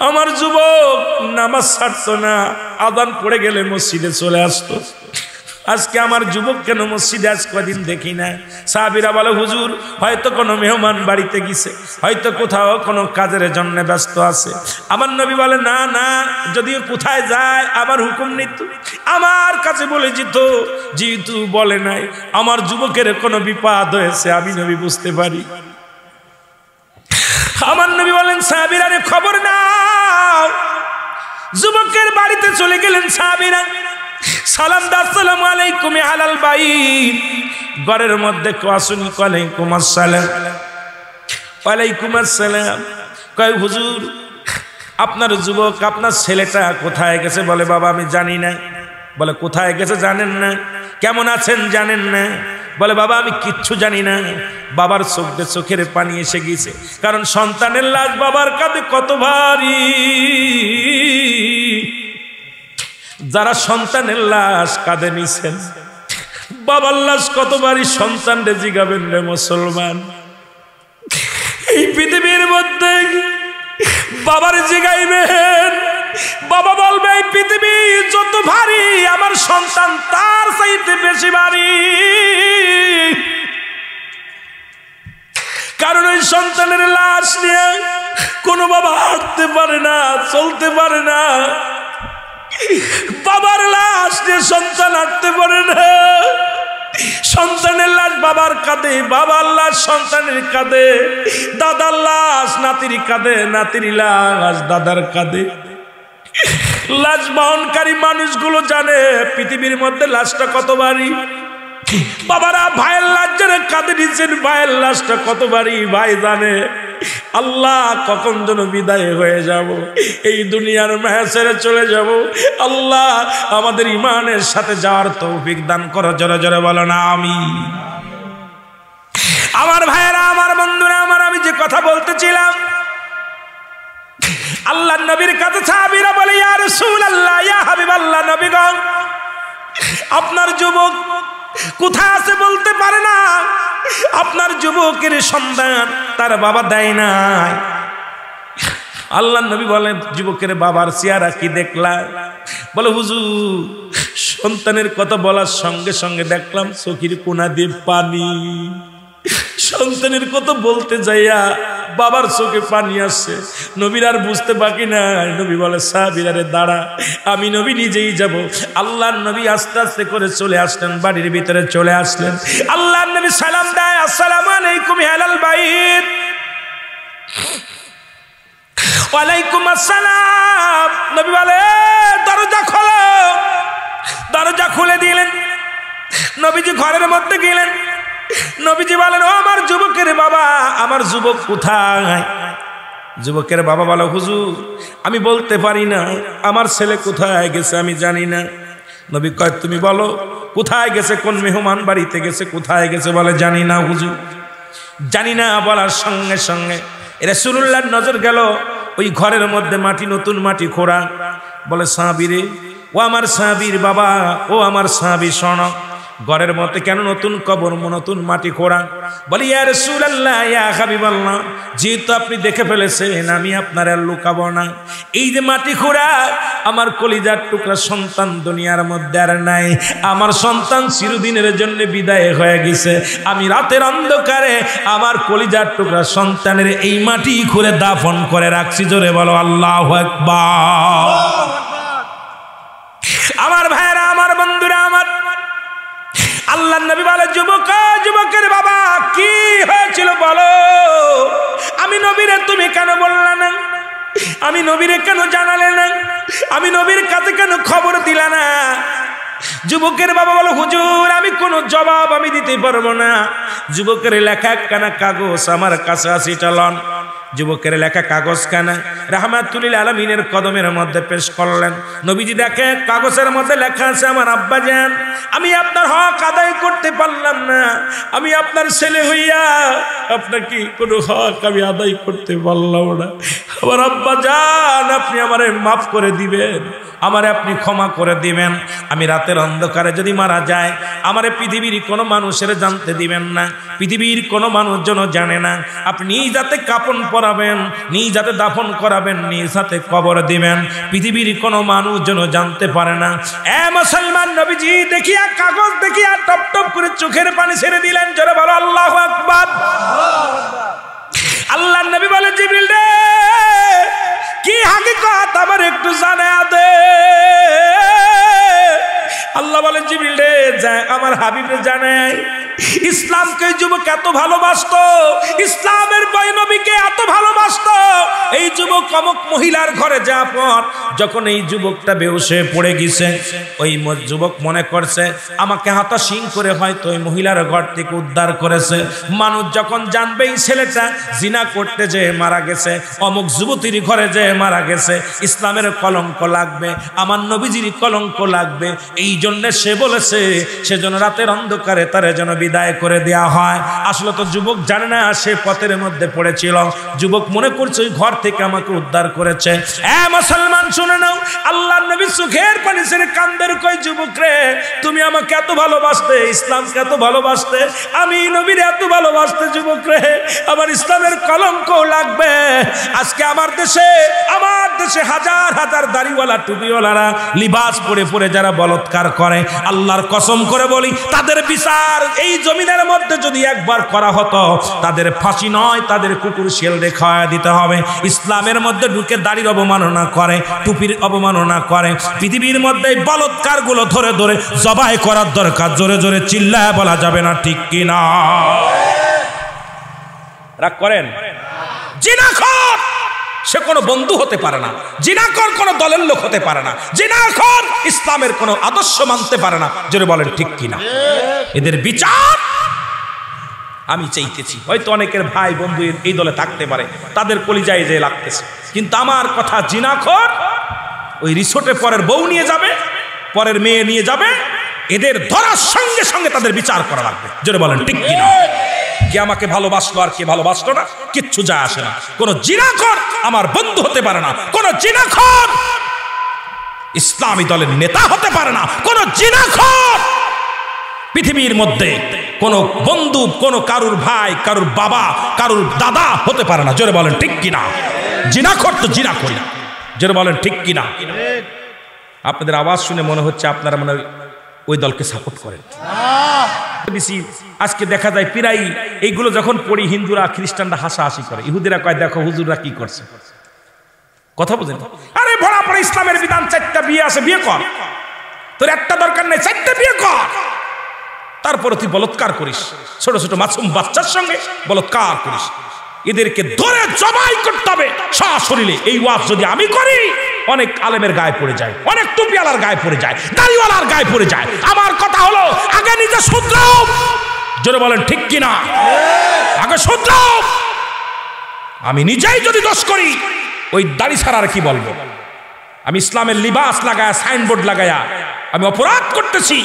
আমার যুবক নামাজ ছাড়তো না, আযান পড়ে গেলে মসজিদে চলে আসতো। আজকে আমার যুবক কেন মসজিদে আজ কদিন দেখি না? সাহাবীরা বলে, হুজুর হয়তো কোনো মেহমান বাড়িতে গেছে, হয়তো কোথাও কোনো কাজের জন্য ব্যস্ত আছে। আমার নবী বলে, না না, যদিও কোথায় যায় আমার হুকুম নিত, আমার কাছে বলে যেত, যেহেতু বলে নাই আমার যুবকের কোনো বিপদ হয়েছে আমি নবী বুঝতে পারি। আমার নবী বলেন, সাহাবীরা রে খবর নাও। যুবকের বাড়িতে চলে গেলেন সাহাবীরা, সালাম দা, আসসালামু আলাইকুম আলাল বাইত। ঘরের মধ্যে কোয়াসুনি, ওয়ালাইকুম আসসালাম, ওয়ালাইকুম আসসালাম। কয় হুজুর, আপনার যুবক, আপনার ছেলেটা কোথায় গেছে? বলে, বাবা আমি জানি না। বলে, কোথায় গেছে জানেন না? কেমন আছেন জানেন না? বলে, বাবা আমি কিচ্ছু জানি না। বাবার চোখের পানি এসে গেছে, কারণ সন্তানের লাশ বাবার কাঁধে কত ভারী। যারা সন্তানের লাশ কাঁধে নিছেন, বাবার লাশ কত ভারী সন্তানরে জিগাবেন রে মুসলমান। এই পৃথিবীর মধ্যে বাবার জিগাইবেন, বাবা বলবে এই পৃথিবী যত ভারী আমার সন্তান তার চাইতে বেশি ভারী। কারণ ওই সন্তানের লাশ নিয়ে কোনো বাবা হাঁটতে পারে না, চলতে পারে না। বাবার লাশ নিয়ে সন্তান হাঁটতে পারে না। সন্তানের লাশ বাবার কাঁধে, বাবার লাশ সন্তানের কাঁধে, দাদার লাশ নাতির কাঁধে, নাতির লাশ দাদার কাঁধে। লাশ বহনকারী মানুষগুলো জানে পৃথিবীর মধ্যে লাশটা কত ভারী। বাবারা ভাইয়ের লাশ যারা কাঁধে নিচ্ছেন, ভাইয়ের লাশটা কত ভারী ভাই জানে। আল্লাহ কখন যেন বিদায় হয়ে যাব, এই দুনিয়ার মায়া ছেড়ে চলে যাব। আল্লাহ আমাদের ইমানের সাথে যাওয়ার তৌফিক দান করো। জোরে জোরে বলো না আমিন। আমার ভাইয়েরা, আমার বন্ধুরা আমার, আমি যে কথা বলতেছিলাম, আল্লাহর নবীর কাছে সাহাবীরা বলে, ইয়া রাসূলুল্লাহ, ইয়া হাবিবাল্লাহ, নবীগণ আপনার যুবক কোথায় আছে বলতে পারে না। আপনার যুবকের সন্তান তার বাবা দেয় নাই। আল্লাহর নবী বলেন, যুবকের বাবার চেহারা কি দেখলা? বলে, হুজুর সন্তানের কথা বলার সঙ্গে সঙ্গে দেখলাম চোখের কোনা দিয়ে পানি। সন্তানের কথা বলতে যাইয়া বাবার চোখে পানি আসছে। নবীর আর বুঝতে বাকি নাই। নবী বলে, সাহাবীরা রে দাঁড়া, আমি নবী নিজেই যাব। আল্লাহর নবী আস্তে আস্তে করে চলে আসলেন, বাড়ির ভিতরে চলে আসলেন। আল্লাহর নবী সালাম দেয়, আসসালামু আলাইকুম আলাল বাইত। ওয়ালাইকুম আসসালাম। নবী বলে, দরজা খোলো। দরজা খুলে দিলেন। নবীজি ঘরের মধ্যে গেলেন। নবীজি বলেন, ও আমার যুবকের বাবা, আমার যুবক কোথায়? যুবকের বাবা বলে, হুজুর আমি বলতে পারি না, আমার ছেলে কোথায় গেছে আমি জানি না। নবী কয়, তুমি বলো কোথায় গেছে, কোন মেহমান বাড়িতে গেছে, কোথায় গেছে? বলে, জানি না হুজুর, জানি না। বলার সঙ্গে সঙ্গে রাসূলুল্লাহর নজর গেল ওই ঘরের মধ্যে, মাটি, নতুন মাটি খোঁড়া। বলে, সাহাবী রে, ও আমার সাহাবীর বাবা, ও আমার সাহাবী শোনো। ঘরের মধ্যে কেন নতুন কবর, নতুন মাটি খোঁড়া? বলি ইয়া রাসূলুল্লাহ, ইয়া হাবিবাল্লাহ, যেহেতু আপনি দেখে ফেলেছেন আমি আপনার আর লুকাবো না। এই যে মাটি খোঁড়া, আমার কলিজার টুকরা সন্তান দুনিয়ার মধ্যে আর নাই। আমার সন্তান চিরদিনের জন্য বিদায় হয়ে গেছে। আমি রাতের অন্ধকারে আমার কলিজার টুকরা সন্তানের এই মাটি খুঁড়ে দাফন করে রাখছি। জোরে বলো আল্লাহু আকবার। আমার ভাইরা, আমার বন্ধুরা, আমার আল্লাহর নবী বলে, যুবকের বাবা কি হয়েছিল বলো? আমি নবীরে তুমি কেন বললা না? আমি নবীরে কেন জানালে না? আমি নবীর কাছে কেন খবর দিলা না? যুবকের বাবা বলো, হুজুর আমি কোনো জবাব আমি দিতে পারবো না। যুবকের লেখা একখানা কাগজ আমার কাছে আছে, চলন। যুবকের লেখা কাগজ খানা রাহমাতুল লিল আলামিনের কদমের মধ্যে পেশ করলেন। নবীজি দেখে কাগজের মধ্যে লেখা আছে, আমার আব্বা জান, আমি আপনার হক আদায় করতে পারলাম না। আমি আপনার ছেলে হইয়া আপনার কি কোনো হক আমি আদায় করতে পারলাম না। আমার আব্বা জান, আপনি আমারে মাফ করে দিবেন, আমারে আপনি ক্ষমা করে দিবেন। আমি রাতের অন্ধকারে যদি মারা যায়, আমারে পৃথিবীর কোনো মানুষের জানতে দিবেন না, পৃথিবীর কোনো মানুষ যেন জানে না। আপনি নিজ হাতে কাফন পরাবেন, নিজ হাতে দাফন করাবেন, নিজ হাতে কবর দিবেন, পৃথিবীর কোনো মানুষ যেন জানতে পারে না। এ মুসলমান, নবীজি দেখিয়া কাগজ দেখিয়া টপ টপ করে চোখের পানি ছেড়ে দিলেন। জোরে বলো আল্লাহু আকবার। আল্লাহর নবী বলে, জিবরিল রে, কি হাকিকত আমার একটু জানায়া দে। আল্লাহ বলে, জিবরিল রে, যা আমার হাবিবে জানায় ইসলামকে যুবক এত ভালোবাসতো, ইসলামের বয় নবীকে এত ভালোবাসতো। এই যুবক অমুক মহিলার ঘরে যাওয়ার পর যখন এই যুবকটা বেহুশে পড়ে গেছে, ওই যুবক মনে করছে আমাকে হাতাশিং করে হয়তো ওই মহিলার ঘর থেকে উদ্ধার করেছে। মানুষ যখন জানবে এই ছেলেটা জিনা করতে যেয়ে মারা গেছে, অমুক যুবতীর ঘরে যেয়ে মারা গেছে, ইসলামের কলঙ্ক লাগবে, আমার নবীজির কলঙ্ক লাগবে। এই জন্য সে বলেছে সেজন্য রাতের অন্ধকারে তার যেন বিদায় করে দেয়া হয়। আসলে তো যুবক জানে না সে পথের মধ্যে পড়েছিল। যুবক মনে করছে ওই ঘর থেকে আমাকে উদ্ধার করেছে। এ মুসলমান শুনে নাও, আল্লাহর নবী চোখের পানি ছেড়ে কান্দের কই, যুবক রে, তুমি আমাকে এত ভালোবাসতে, ইসলামকে এত ভালোবাসতে, আমি নবীর এত ভালোবাসতে, যুবক রে, আমার ইসলামের কলঙ্ক লাগবে। আজকে আমার দেশে হাজার হাজার দাড়িওয়ালা টুপিওয়ালারা লিবাস পরে পরে যারা বলৎকার করে, আল্লাহর কসম করে বলি, তাদের বিচার এই জমিনের মধ্যে যদি একবার করা হতো, তাদের ফাঁসি নয়, তাদের কুকুর শেল রেখা দিতে হবে। ইসলামের মধ্যে ঢুকে দাড়ির অবমাননা করে, টুপির অবমাননা করে, পৃথিবীর মধ্যে বলৎকার গুলো ধরে ধরে জবাই করার দরকার। জোরে জোরে চিল্লায় বলা যাবে না, ঠিক কিনা? রাগ করেন? জিনাখোর সে কোনো বন্ধু হতে পারে না, জিনাখোর কোনো দলের লোক হতে পারে না, জিনাখোর ইসলামের কোনো আদর্শ মানতে পারে না। জোরে বলেন ঠিক কিনা? এদের বিচার আমি চাইতেছি। হয়তো অনেকের ভাই বন্ধু এই দলে থাকতে পারে, তাদের কলিজায় যে লাগতেছে, কিন্তু আমার কথা, জিনাখোর ওই রিসোর্টে পরের বউ নিয়ে যাবে, পরের মেয়ে নিয়ে যাবে, এদের ধরার সঙ্গে সঙ্গে তাদের বিচার করা লাগবে। জোরে বলেন ঠিক কিনা? কে আমাকে ভালোবাসলো আর কে ভালোবাসলো না কিচ্ছু যায় আসে না। কোন জিনাখোর আমার বন্ধু হতে পারে না, কোন জিনাখোর ইসলামী দলের নেতা হতে পারে না, কোন জিনাখোর পৃথিবীর মধ্যে কোন বন্ধু, কোন কারুর ভাই, কারুর বাবা, কারুর দাদা হতে পারে না। জোরে বলেন ঠিক কিনা? জিনাখোর তো জিনাখোর। জোরে বলেন ঠিক কিনা? আপনাদের আওয়াজ শুনে মনে হচ্ছে আপনারা মনে ওই দলকে সাপোর্ট করেন। আজকে দেখা যায় প্রায় এইগুলো যখন পড়ি, হিন্দুরা খ্রিস্টানরা হাসাহাসি করে, ইহুদিরা কয় দেখো হুজুররা কি করছে। কথা বুঝেন? আরে ভরা পড়ে ইসলামের বিধান, 4টা বিয়ে আছে, বিয়ে কর, তোর একটা দরকার নেই, 4টা বিয়ে কর। তারপরে তুই বলৎকার করিস, ছোট ছোট মাসুম বাচ্চার সঙ্গে বলৎকার করিস। এদেরকে ধরে জবাই করতে হবে সশরীরে। এই ওয়াজ যদি আমি করি, অনেক আলেমের গায়ে পড়ে যায়, অনেক টুপিওয়ালার গায়ে পড়ে যায়, দাড়িওয়ালার গায়ে পড়ে যায়। আমার কথা হলো আগে নিজে শুধরাও। জোরে বলেন ঠিক কিনা? আগে শুধরাও। আমি নিজেই যদি দোষ করি, ওই দাড়ি ছাড়ার কি বলবো? আমি ইসলামের লিবাস লাগায়া, সাইনবোর্ড লাগায়া আমি অপরাধ করতেছি,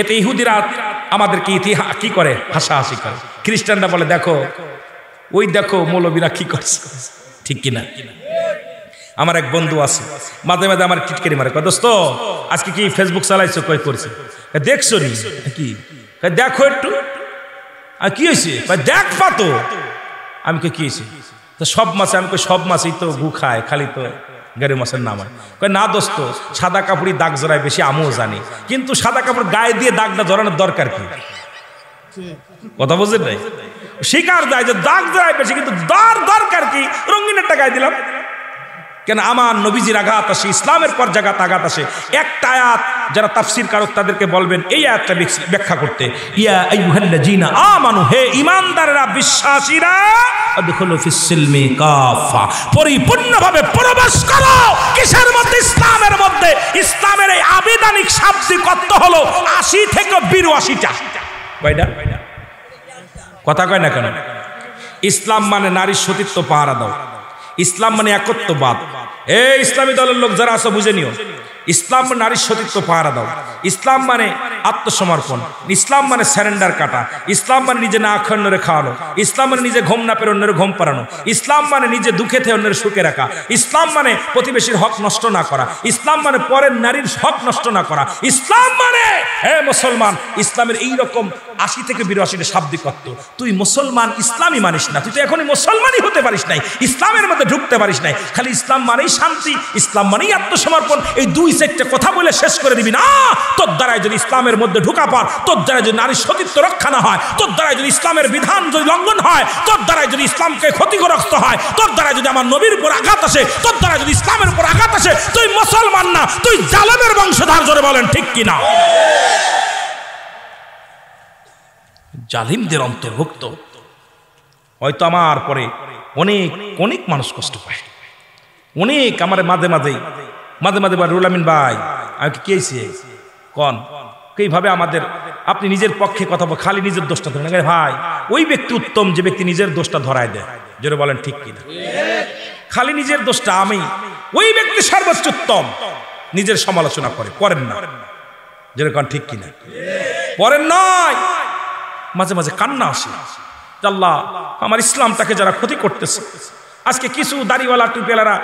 এতে ইহুদিরা আমাদেরকে কি করে? হাসাহাসি করে। খ্রিস্টানরা বলে দেখো, ওই দেখো মৌলবীরা কি করছে। ঠিক কিনা? আমার এক বন্ধু আছে, মাঝে মাঝে আমার টিটকারি মারে, কয় দোস্ত আজকে কি ফেসবুক চালাইছো? কয় করছে। দেখছো নি? কি? দেখো একটু। আর কি হয়েছে? দেখ পাতো। আমি কি হয়েছে? তো সব মাছে, আমি সব মাছই তো গু খায়, খালি তো গেরে মাছের নাম হয়। কয় না দোস্ত, সাদা কাপড়ই দাগ জড়ায় বেশি, আমিও জানি, কিন্তু সাদা কাপড় গায়ে দিয়ে দাগটা জড়ানোর দরকার কি? কথা বুঝলেন নাই? শিকার যায় যে দাগ জড়ায় বেশি, কিন্তু দরকার কি? রঙিনেরটা গায়ে দিলাম কেন? আমার নবীজির আঘাত আসে, ইসলামের পর জায়গাতে আঘাত আসে। একটা আয়াত যারা তাফসীর কারক তাদেরকে বলবেন এই আয়াতটা ব্যাখ্যা করতে, ইয়া আইয়ুহাল্লাযীনা আমানু, হে ঈমানদাররা, বিশ্বাসীরা, আদখুলু ফিস সিলমি কাফা, পরিপূর্ণভাবে প্রবেশ করো। কিসের মধ্যে? ইসলামের মধ্যে। ইসলামের এই আবিধানিক শাব্দিক অর্থ হলো 80 থেকে 82টা। কয়টা? কথা কয় না কেন? ইসলাম মানে নারীর সতীত্ব পাহারা দাও। ইসলাম মানে একত্ববাদ। এই ইসলামী দলের লোক যারা আছো বুঝে নিও, ইসলাম মানে নারীর সতীত্ব পাহারা দাও। ইসলাম মানে আত্মসমর্পণ। ইসলাম মানে স্যারেন্ডার কাটা। ইসলাম মানে নিজে না খেয়ে অন্যের খাওয়ানো। ইসলাম মানে নিজে ঘুম না পেরে অন্যের ঘুম পাড়ানো। ইসলাম মানে নিজে দুঃখে থেকে অন্যের সুখে রাখা। ইসলাম মানে প্রতিবেশীর হক নষ্ট না করা। ইসলাম মানে পরের নারীর হক নষ্ট না করা। ইসলাম মানে, হে মুসলমান, ইসলামের এইরকম 80 থেকে 82টা শাব্দিক অর্থ। তুই মুসলমান, ইসলামই মানিস না, তুই তো এখনই মুসলমানই হতে পারিস নাই, ইসলামের মধ্যে ঢুকতে পারিস নাই। খালি ইসলাম মানেই শান্তি, ইসলাম মানেই আত্মসমর্পণ, এই দুই সেক্টে কথা বলে শেষ করে দিবি না। তোর দ্বারাই যদি ইসলামের মধ্যে ঢুকা পার, তোর দ্বারা যদি নারীর সতীত্ব রক্ষা না হয়, তোর দ্বারাই যদি ইসলামের বিধান যদি লঙ্ঘন হয়, তোর দ্বারাই যদি ইসলামকে ক্ষতিগ্রস্ত হয়, তোর দ্বারাই যদি আমার নবীর উপর আঘাত আসে, তোর দ্বারা যদি ইসলামের উপর আঘাত আসে, তুই মুসলমান না, তুই জালেমের বংশধর। জোরে বলেন ঠিক কিনা? জালিমদের অন্তর্ভুক্ত। হয়তো আমার পরে অনেক অনেক মানুষ কষ্ট পায়, অনেক। আমার মাঝে মাঝে বা রুল আমিন ভাই, আমি কি হয়েছে কন এইভাবে আমাদের, আপনি নিজের পক্ষে কথা বল, খালি নিজের দোষটা ধরে না ভাই। ওই ব্যক্তি উত্তম যে ব্যক্তি নিজের দোষটা ধরায় দেয়। জোরে বলেন ঠিক কিনা? খালি নিজের দোষটা আমি, ওই ব্যক্তি সর্বোচ্চ উত্তম। নিজের সমালোচনা করেন না। জোরে কন ঠিক কিনা? পরেন নয়। মাঝে মাঝে কান্না আসে, আল্লাহ আমার ইসলামটাকে যারা ক্ষতি করতেছে। আজকে কিছু দাড়িওয়ালা টুপিওয়ালারা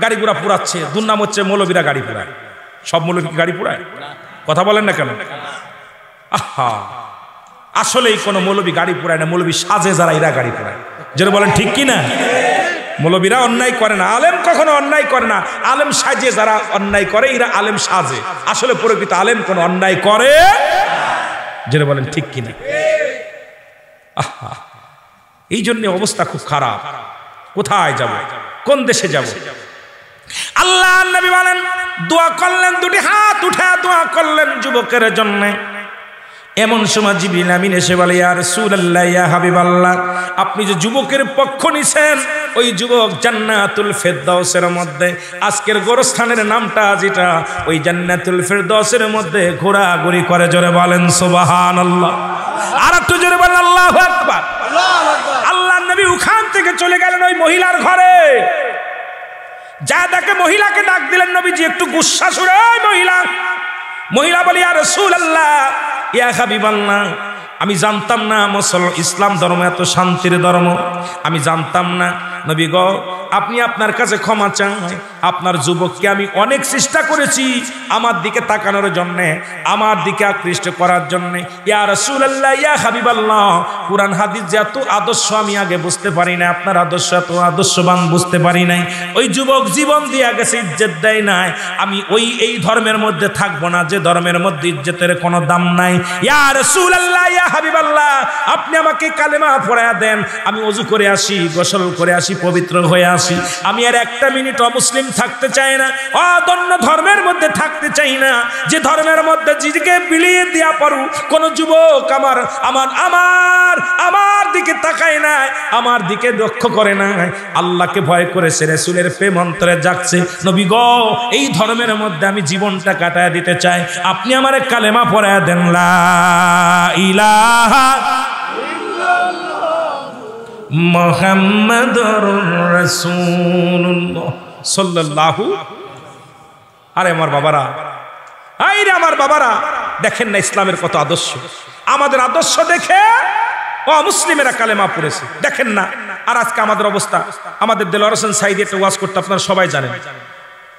গাড়ি ঘোড়া পুরাচ্ছে, দুর্নাম হচ্ছে মৌলবীরা গাড়ি পুরায়। সব মৌলবী গাড়ি পুরায়? কথা বলেন না কেন? আহা, আসলেই কোনো মৌলবী গাড়ি পুরায় না, মৌলবী সাজে যারা, এরা গাড়ি পুরায়। যেটা বলেন ঠিক কিনা? মৌলবীরা অন্যায় করে না, আলেম কখনো অন্যায় করে না। আলেম সাজে যারা অন্যায় করে, এরা আলেম সাজে। আসলে প্রকৃত আলেম কোনো অন্যায় করে। যেটা বলেন ঠিক কিনা? আহা, এই জন্য অবস্থা খুব খারাপ। কোথায় যাব? কোন দেশে যাব? আল্লাহ নবী বলেন, দোয়া করলেন, দুটি হাত উঠে দোয়া করলেন যুবকের জন্য। এমন সময় জিবরিল আমিন এসে বলে, ইয়া রাসূলুল্লাহ, ইয়া হাবিবাল্লাহ, আপনি যে যুবকের পক্ষ নিছেন, ওই যুবক জান্নাতুল ফেরদাউসের মধ্যে, আজকের গোরস্থানের নামটা যেটা, ওই জান্নাতুল ফেরদাউসের মধ্যে ঘোরাঘুরি করে। জোরে বলেন সুবহানাল্লাহ। আর একটু জোরে বলেন আল্লাহু আকবার। আল্লাহ নবী ওখান থেকে চলে গেলেন ওই মহিলার ঘরে। যা দেখে মহিলাকে ডাক দিলেন নবীজি একটু গুসা সুরে, মহিলা বলি, ইয়া রাসূলুল্লাহ, ইয়া হাবিবাল্লাহ, আমি জানতাম না ইসলাম ধর্ম এত শান্তির ধর্ম, আমি জানতাম না। নবী গো, আপনি আপনার কাছে ক্ষমা চান। আপনার যুবককে আমি অনেক চেষ্টা করেছি আমার দিকে তাকানোর জন্য, আমার দিকে আকৃষ্ট করার জন্য। ইয়া রাসূলুল্লাহ, ইয়া হাবিবাল্লাহ, কুরআন হাদিস যে এত আদর্শ আমি আগে বুঝতে পারি না, আপনার আদর্শ এত আদর্শবান বুঝতে পারি নাই। ওই যুবক জীবন দিয়ে গেছে, ইজ্জত দেয় নাই। আমি এই ধর্মের মধ্যে থাকবো না যে ধর্মের মধ্যে ইজ্জতের কোনো দাম নাই। ইয়া রাসূলুল্লাহ, ইয়া হাবিবাল্লাহ, আপনি আমাকে কালেমা পড়ায়া দেন, আমি ওযু করে আসি, গোসল করে আসি, পবিত্র হয়ে আসি। আমি আর একটা মিনিট অমুসলিম থাকতে চাই না, অন্য ধর্মের মধ্যে থাকতে চাই না, যে ধর্মের মধ্যে নিজেকে বিলিয়ে দিয়া পারু। কোন যুবক আমার দিকে তাকায় না, আমার দিকে লক্ষ্য করে না, আল্লাহকে ভয় করেছে, রাসূলের প্রেম অন্তরে জাগছে। নবী গো, এই ধর্মের মধ্যে আমি জীবনটা কাটায় দিতে চাই, আপনি আমারে কালেমা পড়ায় দেন, লা ইলাহা মুহাম্মাদুর রাসূলুল্লাহ সাল্লাল্লাহু। আরে আমার বাবারা, আইরে আমার বাবারা, দেখেন না ইসলামের কত আদর্শ। আমাদের আদর্শ দেখে মুসলিমেরা কালেমা পড়েছে। দেখেন না, আর আজকে আমাদের অবস্থা, আমাদের দেলোয়ার হোসেন সাইদি একটা ওয়াজ করতে আপনারা সবাই জানেন,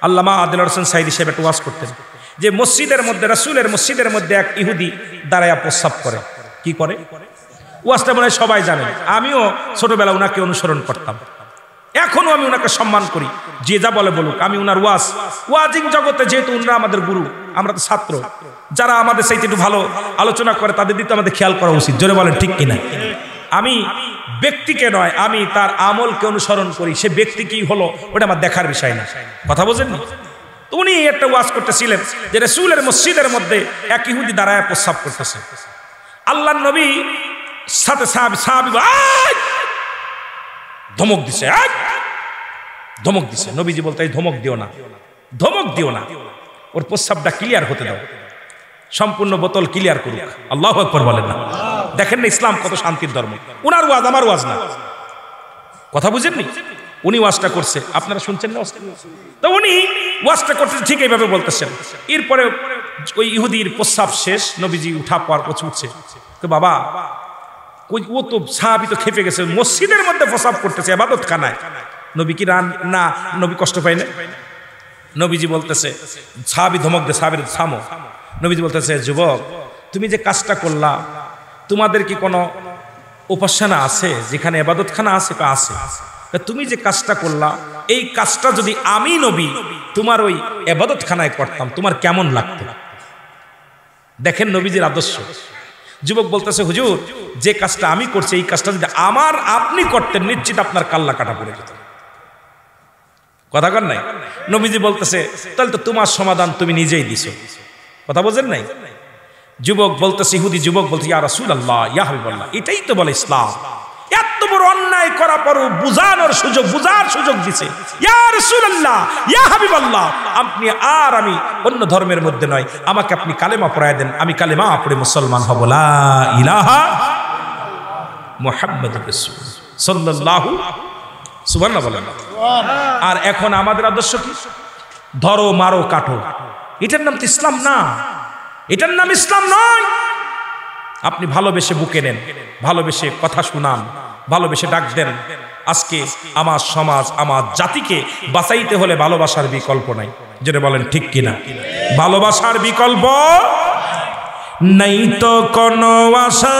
আল্লামা দেলোয়ার হোসেন সাইদি সাহেব একটা ওয়াজ করতেন যে মসজিদের মধ্যে, রাসূলের মসজিদের মধ্যে এক ইহুদি দাঁড়ায়া প্রস্রাব করে। কি করে? ওয়াজটা মনে হয় সবাই জানেন। আমিও ছোটবেলা ওনাকে অনুসরণ করতাম, এখনো আমি ওনাকে সম্মান করি। যে যা বলে বলুক, আমি ওনার ওয়াজিং জগতে, যেহেতু ওনারা আমাদের গুরু, আমরা তো ছাত্র, যারা আমাদের সাথে একটু ভালো আলোচনা করে তাদের দিকে আমাদের খেয়াল করা উচিত। জোরে বলেন ঠিক কিনা? আমি ব্যক্তিকে নয়, আমি তার আমলকে অনুসরণ করি। সে ব্যক্তি কি হলো ওটা আমার দেখার বিষয় না। কথা বোঝেননি? তো উনি একটা ওয়াজ করতেছিলেন যে রাসূলের মসজিদের মধ্যে এক ইহুদি দাঁড়ায় প্রস্রাব করতেছে। আল্লাহর নবী সাথে সাহাবী ধমক দিছে, ধমক দিছে। নবীজি বলতে ধমক দিও না, ধমক দিও না, ওর প্রস্রাবটা ক্লিয়ার হতে দাও, সম্পূর্ণ বোতল ক্লিয়ার করুক। আল্লাহু আকবার বলেন না? দেখেন না ইসলাম কত শান্তির ধর্ম। উনার ওয়াজ, আমার ওয়াজ না। কথা বুঝেননি? উনি ওয়াজটা করছে, আপনারা শুনছেন না? তো উনি ওয়াজটা করতে ঠিক এইভাবে বলতেছেন। এরপরে ওই ইহুদির প্রস্রাব শেষ, নবীজি উঠা পর উঠছে। তো বাবা ও তো সাহাবী তো খেপে গেছে, মসজিদের মধ্যে প্রস্রাব করতেছে, ইবাদত খানায়। নবী কি না, নবী কষ্ট পায় না? নবীজি বলতেছে, সাহাবী ধমক দে, সাহাবীর থামো। নবীজি বলতেছে, যুবক তুমি যে কাজটা করলা, তোমাদের কি কোনো উপাসনা আছে যেখানে ইবাদতখানা আছে? আছে। তুমি যে কাজটা করলা, এই কাজটা যদি আমি নবী তোমার ওই ইবাদতখানায় করতাম, তোমার কেমন লাগতো? দেখেন নবীজির আদর্শ। যুবক বলতেছে, হুজুর যে কাজটা আমি করছি, এই কাজটা যদি আপনি করতেন, নিশ্চিত আপনার কাল্লা কাটা পড়ে যেত। কথা কর নাই? নবীজি বলতেছে, তাহলে তো তোমার সমাধান তুমি নিজেই দিছো। কথা বোঝেন নাই? যুবক বলতেছে, ইহুদি যুবক বলতে, ইয়া রাসূলুল্লাহ, ইয়া হাবিবাল্লাহ, এটাই তো বলে ইসলাম। এত বড় অন্যায় করা পরও বুঝার সুযোগ দিছে। ইয়া রাসূলুল্লাহ, ইয়া হাবিবাল্লাহ, আপনি আর আমি অন্য ধর্মের মধ্যে নয়, আমাকে আপনি কালেমা পড়ায় দেন, আমি কালেমা পড়ে মুসলমান হব। লা ইলাহা মুহাম্মাদুর রাসূল সাল্লাল্লাহু সুবহানাল্লাহ বলেন। আর এখন আমাদের আদর্শ কি? ধরো, মারো, কাটো। এটার নাম তো ইসলাম না, এটার নাম ইসলাম নয়। আপনি ভালোবেসে বুকে নেন, ভালোবেসে কথা শুনান, ভালোবেসে ডাক দেন। আজকে আমার সমাজ, আমার জাতিকে বাঁচাইতে হলে ভালোবাসার বিকল্প নাই। যেটা বলেন ঠিক কিনা? ভালোবাসার বিকল্প নাই তো কোনো আশা,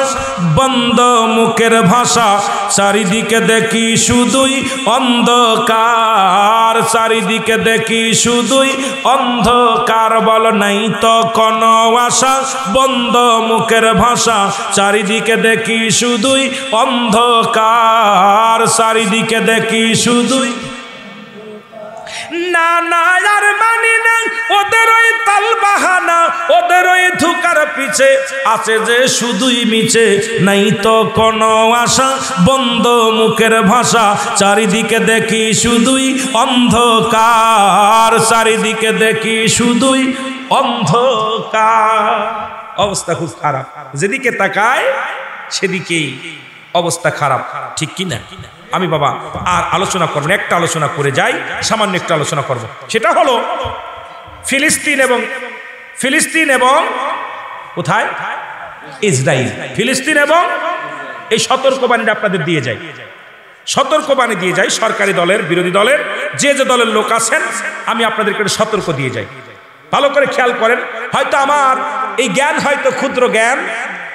বন্ধ মুখের ভাষা, চারিদিকে দেখি শুধুই অন্ধকার, চারিদিকে দেখি শুধুই অন্ধকার। বল নাই তো কোনো আশা, বন্ধ মুখের ভাষা, চারিদিকে দেখি শুধুই অন্ধকার, চারিদিকে দেখি শুধুই। না না আর মানি না ওদের ওই তাল বাহানা, ওদের ওই ধোকার পিছে আছে যে শুধুই মিছে। নাই তো কোনো আশা, বন্ধ মুখের ভাষা, চারিদিকে দেখি শুধুই অন্ধকার, চারিদিকে দেখি শুধুই অন্ধকার। অবস্থা খুব খারাপ, যেদিকে তাকায় সেদিকেই অবস্থা খারাপ। ঠিক কি না? আমি বাবা আর আলোচনা করব না, একটা আলোচনা করে যাই, সামান্য একটা আলোচনা করব। সেটা হলো ফিলিস্তিন এবং কোথায়? ইসরায়েল। ফিলিস্তিন এবং এই সতর্কবাণীটা আপনাদের দিয়ে যাই, সতর্কবাণী দিয়ে যাই। সরকারি দলের, বিরোধী দলের, যে যে দলের লোক আছেন, আমি আপনাদেরকে সতর্ক দিয়ে যাই। ভালো করে খেয়াল করেন। হয়তো আমার এই জ্ঞান হয়তো ক্ষুদ্র জ্ঞান,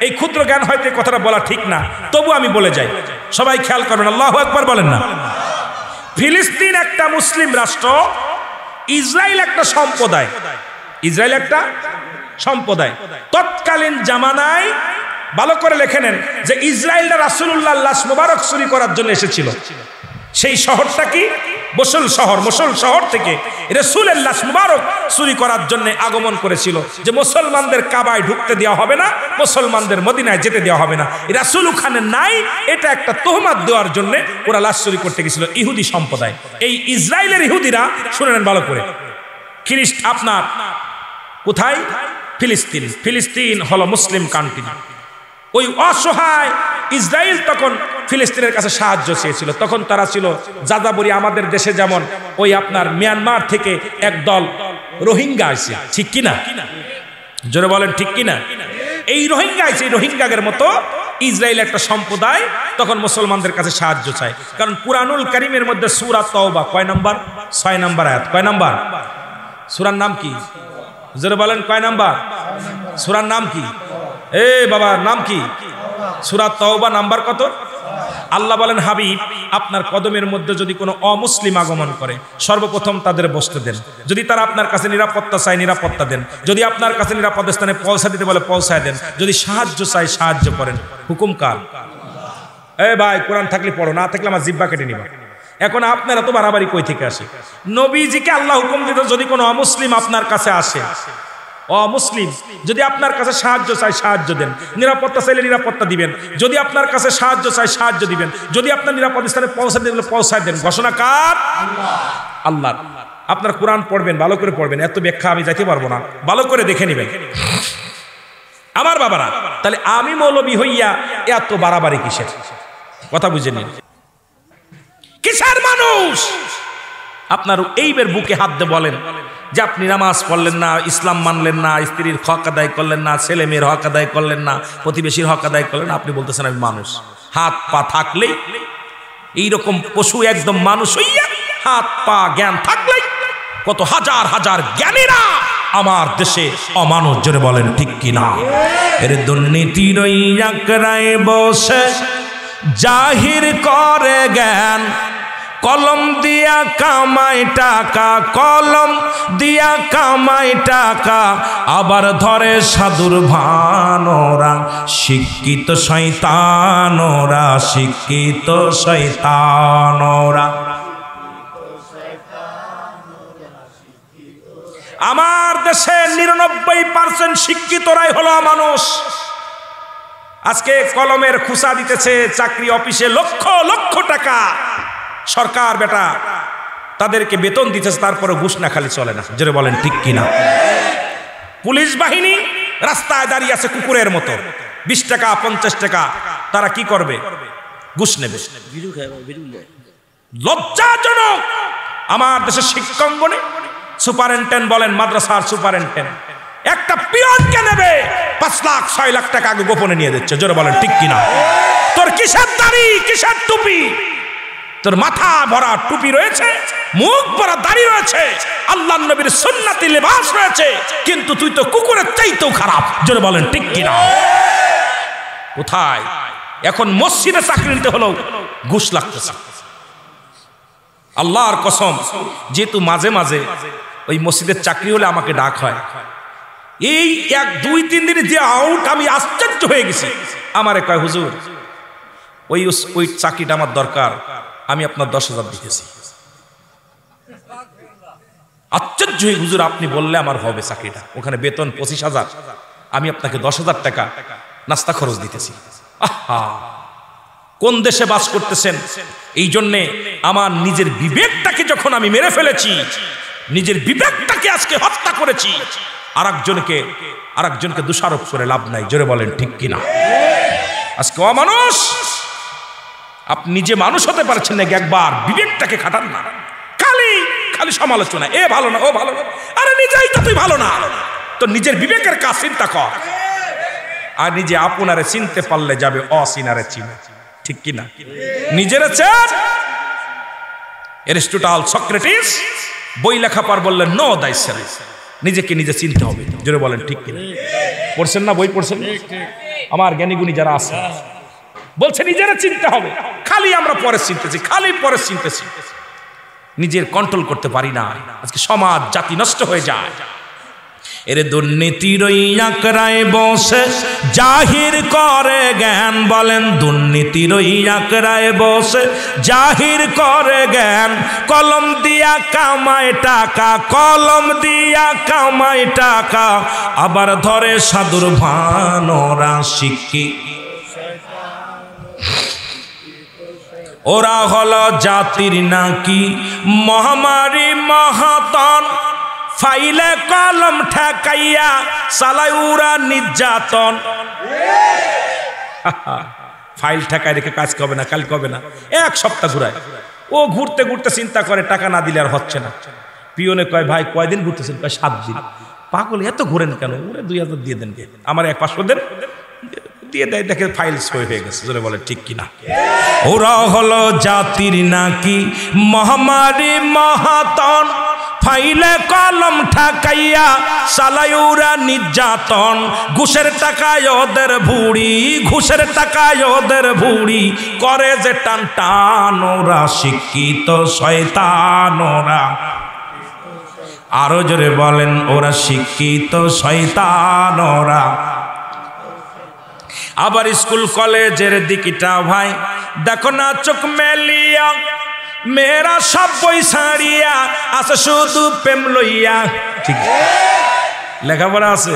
এই ক্ষুদ্র জ্ঞান হয়তো এই কথাটা বলা ঠিক না, তবু আমি বলে যাই। সবাই খেয়াল করবেন, আল্লাহু আকবার বলেন না। ফিলিস্তিন একটা মুসলিম রাষ্ট্র, ইসরায়েল একটা সম্প্রদায়। ইসরায়েল একটা সম্প্রদায়। তৎকালীন জামানায় ভালো করে লিখে নেন যে ইসরায়েলটা রাসূলুল্লাহর লাশ মুবারক চুরি করার জন্য এসেছিল। সেই শহরটা কি? মোসুল শহর। মোসুল শহর থেকে রাসূলের লাশ মুবারক চুরি করার জন্য আগমন করেছিল, যে মুসলমানদের কাবায় ঢুকতে দেওয়া হবে না, মুসলমানদের মদিনায় যেতে দেওয়া হবে না। রাসূল ওখানে নাই, এটা একটা তোহমাত দেওয়ার জন্য ওরা লাশ চুরি করতে গেছিল, ইহুদি সম্প্রদায়। এই ইসরায়েলের ইহুদিরা শুনে নেন ভালো করে, আপনার কোথায়? ফিলিস্তিন। ফিলিস্তিন হলো মুসলিম কান্ট্রি। ওই অসহায় ইসরায়েল তখন ফিলিস্তিনের কাছে সাহায্য চেয়েছিল। তখন তারা ছিল যাযাবরী। আমাদের দেশে যেমন ওই আপনার মিয়ানমার থেকে একদল রোহিঙ্গা আসছে, ঠিক কিনা? জোরে বলেন ঠিক কিনা? এই রোহিঙ্গা আছে, রোহিঙ্গাদের মতো ইসরায়েল একটা সম্প্রদায় তখন মুসলমানদের কাছে সাহায্য চায়, কারণ কুরআনুল কারীমের মধ্যে সূরা তাওবা কয় নাম্বার? 6 নাম্বার আয়াত। কয় নাম্বার? সূরার নাম কি? জোরে বলেন, কয় নাম্বার? সূরার নাম কি? বাবা নাম কি? সূরা তাওবা নাম্বার কত? আল্লাহ বলেন, হাবিব আপনার কদমের মধ্যে যদি কোনো অমুসলিম আগমন করে সর্বপ্রথম তাদের বসতে দেন, যদি তারা আপনার কাছে নিরাপত্তা চায় নিরাপত্তা দেন, যদি আপনার কাছে নিরাপদ স্থানে পৌঁছা দিতে বলে পৌঁছায় দেন, যদি সাহায্য চাই সাহায্য করেন। হুকুম কার? ভাই কোরআন থাকলে পড়ো, না থাকলে আমার জিব্বা কেটে নিবা। এখন আপনারা তো বাড়াবাড়ি কই থেকে আসে? নবীজিকে আল্লাহ হুকুম দিত যদি কোনো অমুসলিম আপনার কাছে আসে, অমুসলিম যদি আপনার কাছে সাহায্য চাই সাহায্য দেন, নিরাপত্তা চাইলে নিরাপত্তা দিবেন, যদি আপনার কাছে সাহায্য চাই সাহায্য দিবেন, যদি আপনার নিরাপদ স্থানে পৌঁছা দিতে বলে পৌঁছায় দেন। ঘোষণা কার? আল্লাহ। আপনার কোরআন পড়বেন, ভালো করে পড়বেন, এত ব্যাখ্যা আমি যাইতে পারবো না, ভালো করে দেখে নেবেন আমার বাবারা। তাহলে আমি মৌলবী হইয়া এত বাড়াবাড়ি কিসের? কথা বুঝে নিন, কিসের মানুষ? আপনার এইবার বুকে হাত দিয়ে বলেন যে আপনি নামাজ পড়লেন না, ইসলাম মানলেন না, স্ত্রীর হক আদায় করলেন না, ছেলে মেয়ের হক আদায় করলেন না, প্রতিবেশীর হক আদায় করলেন না, আপনি বলতেছেন আমি মানুষ। হাত পা থাকলেই এইরকম পশু একদম মানুষ হইয়া হাত পা জ্ঞান থাকলেই কত হাজার হাজার জ্ঞানীরা আমার দেশে অমানুষ। জোরে বলেন ঠিক কিনা? এর দুর্নীতির ওই আকড়ায় বসে জাহির করে জ্ঞান, কলম দিয়া কামাই টাকা, কলম দিয়া কামাই টাকা, আবার ধরে সাধুর ভানোরা। শিক্ষিত শয়তানোরা, শিক্ষিত শয়তানোরা। আমার দেশে 99% শিক্ষিতরাই হলো মানুষ। আজকে কলমের খুসা দিতেছে চাকরি অফিসে লক্ষ লক্ষ টাকা, সরকার বেটা তাদেরকে বেতন দিতেছে, তারপরে ঘুষ না খালি চলে না। জোরে বলেন ঠিক কিনা? পুলিশ বাহিনী রাস্তায় দাঁড়িয়ে আছে কুকুরের মতো, 20 টাকা 50 টাকা, তারা কি করবে? ঘুষ নেবে। লজ্জাজনক। আমার দেশের শিক্ষাঙ্গনে সুপারিনটেন্ডেন্ট বলেন, মাদ্রাসার সুপারিনটেন্ডেন্ট একটা পিয়নকে নেবে 5 লাখ 6 লাখ টাকা আগে গোপনে নিয়ে দিচ্ছে। জোরে বলেন ঠিক কিনা? তোর কিসের দাড়ি, কিসের টুপি? তোর মাথা ভরা টুপি রয়েছে, মুখ ভরা দাড়ি রয়েছে, আল্লাহর নবীর সুন্নতি লিবাস রয়েছে, কিন্তু তুই তো কুকুরের চাইতেও খারাপ। জোরে বলেন ঠিক কিনা? কোথায়? এখন মসজিদে চাকরি নিতে হলো ঘুষ লাগতেছে। আল্লাহর কসম, যেহেতু মাঝে মাঝে ওই মসজিদের চাকরি হলে আমাকে ডাক হয়, এই 1-2-3 দিনে যে আউট, আমি আশ্চর্য হয়ে গেছি। আমারে কয়, হুজুর ওই চাকরিটা আমার দরকার, আমি আপনার 10,000 দিতেছি। আশ্চর্য হয়ে, হুজুর আপনি বললে আমার হবে চাকরিটা, ওখানে বেতন 25,000, আমি আপনাকে 10,000 টাকা নাস্তা খরচ দিতেছি। আহা, কোন দেশে বাস করতেছেন? এই জন্যে আমার নিজের বিবেকটাকে যখন আমি মেরে ফেলেছি, নিজের বিবেকটাকে আজকে হত্যা করেছি, আরেকজনকে দোষারোপ করে লাভ নাই। জোরে বলেন ঠিক কিনা? আজকে অমানুষ। আপনি নিজে মানুষ হতে পারছেন না, একবার বিবেকটাকে খাটান না। খালি খালি সমালোচনা, এ ভালো না, ও ভালো না। আরে নিজেই তো তুই ভালো না, তো নিজের বিবেকের কাজ চিন্তা কর। আর নিজে আপনারে চিনতে পারলে যাবে অচিনারে চিনে। ঠিক কিনা? নিজেরা চেন। এরিস্টটল, সক্রেটিস বই লেখা পার বললেন নো দাইসেলফ, নিজেকে নিজে চিনতে হবে। জোরে বলেন ঠিক কিনা? পড়ছেন না বই? পড়ছেন? আমার জ্ঞানীগুণী যারা আছে বলছে নিজেরা চিনতে হবে। খালি আমরা পরে চিনতেছি, খালি পরে চিনতেছি, নিজের কন্ট্রোল করতে পারি না। আজকে সমাজ জাতি নষ্ট হয়ে যায়। এর দুর্নীতির ওই আকড়ায় বসে জাহির করে জ্ঞান, বলেন দুর্নীতির ওই আকড়ায় বসে জাহির করে জ্ঞান, কলম দিয়া কামায় টাকা, কলম দিয়া কামায় টাকা, আবার ধরে সাধুর ভানোরা। শিক্ষি ওরা হলো জাতির নাকি মহামারী মহাতন, ফাইলে কলম ঠেকাইয়া চালায় উরা নির্যাতন। ফাইল ঠেকায় রেখে কাজ করবে না, কাল করবে না, 1 সপ্তাহ ঘুরায়। ও ঘুরতে ঘুরতে চিন্তা করে টাকা না দিলে আর হচ্ছে না। পিওনে কয়, ভাই কয়দিন ঘুরতেছেন? কয় 7 দিন। পাগল, এত ঘুরেন কেন? ওরে 2,000 দিয়ে দেন। আমার 500 দেন, উঠিয়ে দেয়, দেখে ফাইল সই হয়ে গেছে। জোরে বলে ঠিক কিনা? ওরা হলো জাতির নাকি মহামারী মহাতন, ফাইলে কলম ঠাকাইয়া চালায়ুরা নির্যাতন। ঘুষের টাকায় ওদের ভুড়ি, ঘুষের টাকায় ওদের ভুড়ি, করে যে টান টান ওরা শিক্ষিত শয়তান ওরা। আরো জোরে বলেন, ওরা শিক্ষিত শয়তান ওরা। আবার স্কুল কলেজের দিকটা ভাই দেখো না চোখ মেলিয়া, মেয়েরা সব বই ছাড়িয়া আছে শুধু প্রেম লইয়া। ঠিক লেখাপড়া আছে,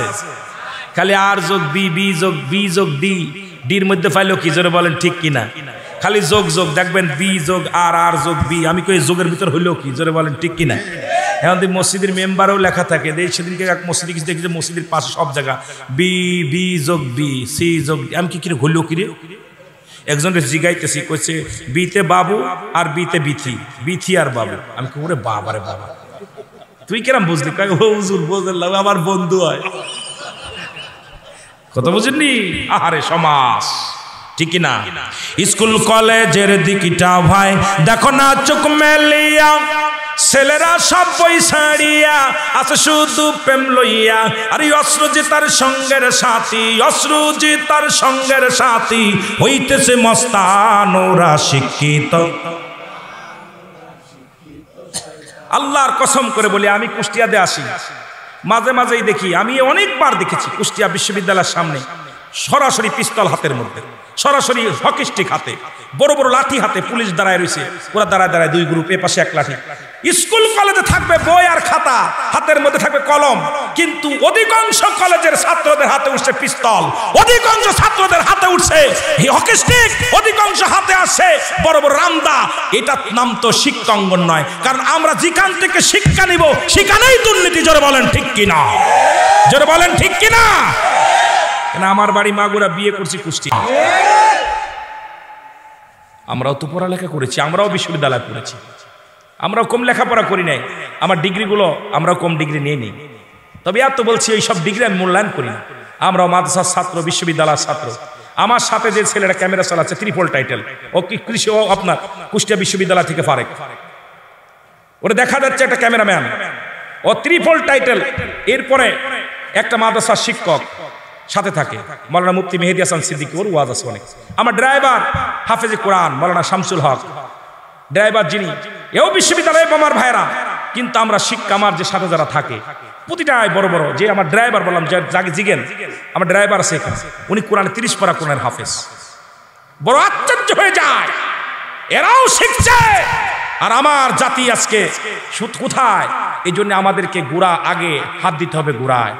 খালি আর যোগ বি, বি যোগ বি যোগ ডি, ডির মধ্যে পাইলো কি? জোরে বলেন ঠিক কিনা? খালি যোগ যোগ দেখবেন, বি যোগ আর, আর যোগ বি। আমি কই যোগের ভিতর হইলো কি? জোরে বলেন ঠিক কিনা? এখন মসজিদের মেম্বারও লেখা থাকে, সেদিনকে এক মসজিদে কিছু দেখি যে মসজিদের পাশে সব জায়গা বি, বি যোগ বি, সি যোগ। আমি কি কিরে হইলো কিরে? একজনের জিগাইতেছি, কইছে বিতে বাবু আর বিতে বিথি, বিথি আর বাবু। আমি কই ওরে বাবা রে বাবা, তুই কেরাম বুঝলি? কয় হুজুর বুঝলাম, আমার বন্ধু হয়। কথা বুঝেননি? আহারে সমাজ, ঠিক না? স্কুল কলেজের দিকটা ভাই দেখো না চোখ মেলিয়া, ছেলেরা সব বই ছাড়িয়া আছে শুধু প্রেম লইয়া। আর অশ্রুজি তার সঙ্গের সাথী, অশ্রুজি তার সঙ্গের সাথী, হইতেছে মস্তান ওরা শিক্ষিত। আল্লাহর কসম করে বলি, আমি কুষ্টিয়াতে আসি, মাঝে মাঝেই দেখি, আমি অনেকবার দেখেছি কুষ্টিয়া বিশ্ববিদ্যালয়ের সামনে সরাসরি পিস্তল হাতের মধ্যে, সরাসরি হকি স্টিক হাতে, বড় বড় লাঠি হাতে পুলিশ দাঁড়ায় রয়েছে। ওরা দাঁড়ায় দাঁড়ায় দুই গ্রুপ, এ পাশে এক লাঠি। স্কুল কলেজে থাকবে বই আর খাতা, হাতের মধ্যে থাকবে কলম, কিন্তু অধিকাংশ কলেজের ছাত্রদের হাতে উঠছে পিস্তল, অধিকাংশ ছাত্রদের হাতে উঠছে হকি স্টিক, অধিকাংশ হাতে আসছে বড় বড় রামদা। এটার নাম তো শিক্ষাঙ্গন নয়, কারণ আমরা যেখান থেকে শিক্ষা নিব সেখানেই দুর্নীতি। জোরে বলেন ঠিক কিনা? জোরে বলেন ঠিক কিনা? আমার বাড়ি মাগুরা, বিয়ে করছি কুষ্টিয়া। আমরাও তো পড়ালেখা করেছি, আমরাও বিশ্ববিদ্যালয় পড়েছি, আমরাও কম লেখাপড়া করি নাই। আমার ডিগ্রিগুলো আমরাও কম ডিগ্রি নিয়ে নিই, তবে এত বলছি এই সব ডিগ্রি আমি মূল্যায়ন করি না। আমরাও মাদ্রাসার ছাত্র, বিশ্ববিদ্যালয়ের ছাত্র। আমার সাথে যে ছেলেটা ক্যামেরা চালাচ্ছে, ট্রিপল টাইটেল, ও কি কৃষি, ও আপনার কুষ্টিয়া বিশ্ববিদ্যালয় থেকে ফারেক। ওটা দেখা যাচ্ছে একটা ক্যামেরাম্যান, ও ট্রিপল টাইটেল। এরপরে একটা মাদ্রাসার শিক্ষক সাথে থাকে, মাওলানা মুফতি মেহেদী হাসান সিদ্দিকী, ওর ওয়াজ আছে অনেক। আমার ড্রাইভার হাফেজে কোরআন মাওলানা শামসুল হক, ড্রাইভার যিনি, এও বিশ্ববিদ্যালয়ে আমার ভাইরা। কিন্তু আমরা শিক্ষা, আমার যে সাথে যারা থাকে প্রতিটাই বড় বড়, যে আমার ড্রাইভার বললাম যাকে জিগেন, আমার ড্রাইভার আছে এখানে, উনি কোরআনে 30 পারা কোরআনের হাফেজ। বড় আশ্চর্য হয়ে যায়, এরাও শিখছে আর আমার জাতি আজকে কোথায়? এই জন্য আমাদেরকে গুড়া আগে হাত দিতে হবে গুড়ায়।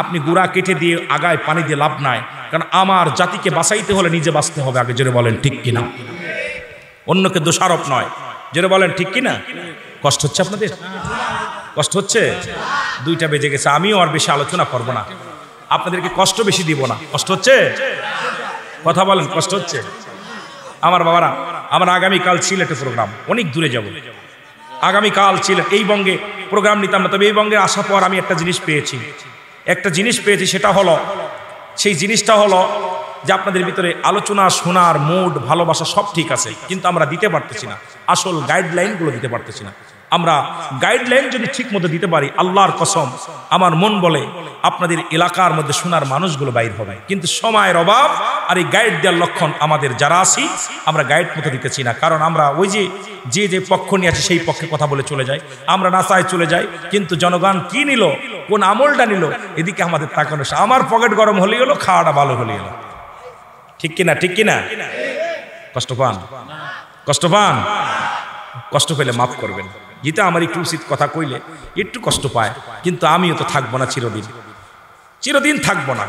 আপনি গুড়া কেটে দিয়ে আগায় পানি দিয়ে লাভ নাই, কারণ আমার জাতিকে বাঁচাইতে হলে নিজে বাঁচতে হবে আগে। জোরে বলেন ঠিক কিনা? অন্যকে দোষারোপ নয়। জোরে বলেন ঠিক কিনা? কষ্ট হচ্ছে আপনাদের? কষ্ট হচ্ছে? 2টা বেজে গেছে, আমিও আর বেশি আলোচনা করব না, আপনাদেরকে কষ্ট বেশি দিব না। কষ্ট হচ্ছে? কথা বলেন, কষ্ট হচ্ছে? আমার বাবারা, আমার আগামীকাল সিলেটে প্রোগ্রাম, অনেক দূরে যাব। আগামীকাল সিলেট, এই বঙ্গে প্রোগ্রাম নিতাম না, তবে এই বঙ্গে আসার পর আমি একটা জিনিস পেয়েছি, সেটা হলো, সেই জিনিসটা হলো যে আপনাদের ভিতরে আলোচনা শোনার মুড, ভালোবাসা সব ঠিক আছে, কিন্তু আমরা দিতে পারতেছি না, আসল গাইডলাইনগুলো দিতে পারতেছি না। আমরা গাইডলাইন যদি ঠিক মতো দিতে পারি, আল্লাহর কসম আমার মন বলে আপনাদের এলাকার মধ্যে শোনার মানুষগুলো বাইর হবে। কিন্তু সময়ের অভাব আর এই গাইড দেওয়ার লক্ষণ আমাদের যারা আছি, আমরা গাইড মতো দিতেছি না। কারণ আমরা ওই যে পক্ষ নিয়ে আছে সেই পক্ষে কথা বলে চলে যাই, আমরা নাচায় চলে যাই, কিন্তু জনগণ কি নিল, কোন আমলটা নিল, এদিকে আমাদের তাকানো। আমার পকেট গরম হলেই হলো, খাওয়াটা ভালো হলেই হলো। ঠিক কিনা? ঠিক কিনা? কষ্ট পান? কষ্ট পান? কষ্ট পেলে মাফ করবেন। যেটা আমার একটু উচিত কথা কইলে একটু কষ্ট পায়, কিন্তু আমিও তো থাকবো না চিরদিন, চিরদিন থাকবো না।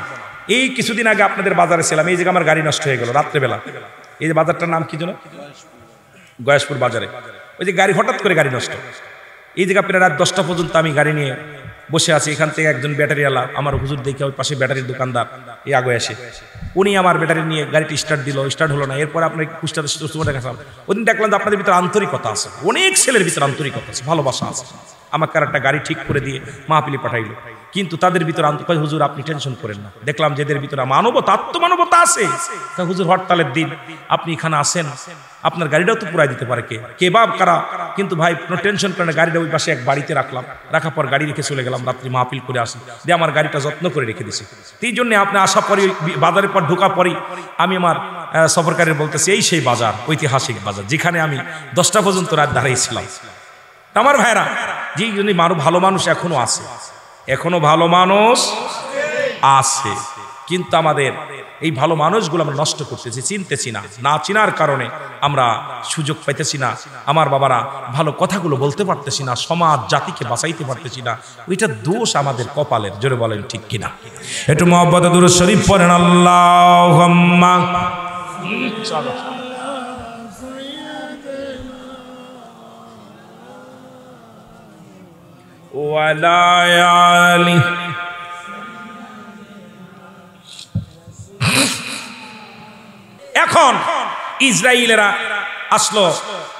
এই কিছুদিন আগে আপনাদের বাজারে ছিলাম, এই জায়গায় আমার গাড়ি নষ্ট হয়ে গেল রাত্রেবেলা। এই যে বাজারটার নাম কি যেন, গয়াসপুর বাজারে। ওই যে গাড়ি, হঠাৎ করে গাড়ি নষ্ট। এই জায়গা প্রায় রাত 10টা পর্যন্ত আমি গাড়ি নিয়ে বসে আছি। এখান থেকে একজন ব্যাটারিওয়ালা, আমার হুজুর দেখে ওই পাশে ব্যাটারির দোকানদার, এই আগে আসে, উনি আমার ব্যাটারি নিয়ে গাড়িটি স্টার্ট দিল, স্টার্ট হলো না। এরপরে আপনার কুষ্টাতে দেখালাম, ওদিন দেখলাম যে আপনাদের ভিতরে আন্তরিকতা আছে, অনেক ছেলের ভিতরে আন্তরিকতা আছে, ভালোবাসা আছে। আমাকে আর একটা গাড়ি ঠিক করে দিয়ে মাহফিলে পাঠাইলো। কিন্তু তাদের ভিতরে কয় হুজুর আপনি টেনশন করেন না, দেখলাম যে এদের ভিতরে মানবতা আত্মমানবতা আছে। হুজুর হরতালের দিন আপনি এখানে আসেন, আপনার গাড়িটাও তো পুরাই দিতে পারে কে বাপ কারা, কিন্তু ভাই কোনো টেনশন করে না, গাড়িটা ওই পাশে এক বাড়িতে রাখলাম, রাখার পর গাড়ি রেখে চলে গেলাম, রাত্রি মাহফিল করে আসি, দিয়ে আমার গাড়িটা যত্ন করে রেখে দিছি। এই জন্য আপনি আসা পরে বাজারের পর ঢোকা পরই আমি আমার সফরকারীর বলতেছি এই সেই বাজার, ঐতিহাসিক বাজার যেখানে আমি 10টা পর্যন্ত রাত দাঁড়িয়েছিলাম। আমার ভাইরা যে জন্য ভালো মানুষ এখনো আছে, এখনো ভালো মানুষ আছে, কিন্তু আমাদের এই ভালো মানুষগুলো আমরা নষ্ট করতেছি, চিনতেছি না, না চিনার কারণে আমরা সুযোগ পাইতেছি না, আমার বাবারা ভালো কথাগুলো বলতে পারতেছি না, সমাজ জাতিকে বাঁচাইতে পারতেছি না, ওইটা দোষ আমাদের কপালের। জোরে বলেন ঠিক কিনা? একটু মুহাব্বতে দুরূদ শরীফ পড়েন, আল্লাহুম্মা চলো ওয়ালা আলি। এখন ইসরায়েলেরা আসলো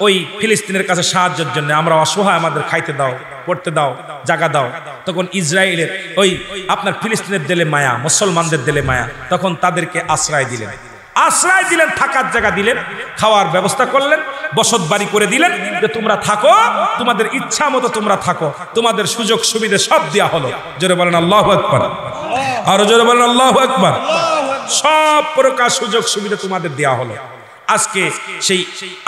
ওই ফিলিস্তিনের কাছে সাহায্যের জন্য, আমরা অসহায়, আমাদের খাইতে দাও, পড়তে দাও, জায়গা দাও। তখন ইসরায়েলের ওই আপনার ফিলিস্তিনের দিলে মায়া, মুসলমানদের দিলে মায়া, তখন তাদেরকে আশ্রয় দিলেন, থাকার জায়গা দিলেন, খাওয়ার ব্যবস্থা করলেন, বসত বাড়ি করে দিলেন, যে তোমরা থাকো, তোমাদের ইচ্ছা মতো তোমরা থাকো, তোমাদের সুযোগ সুবিধা সব দেওয়া হলো। জোরে বলেন আল্লাহু আকবার, আরো জোরে বলেন আল্লাহু আকবার। সব প্রকার সুযোগ সুবিধা তোমাদের দেওয়া হলো।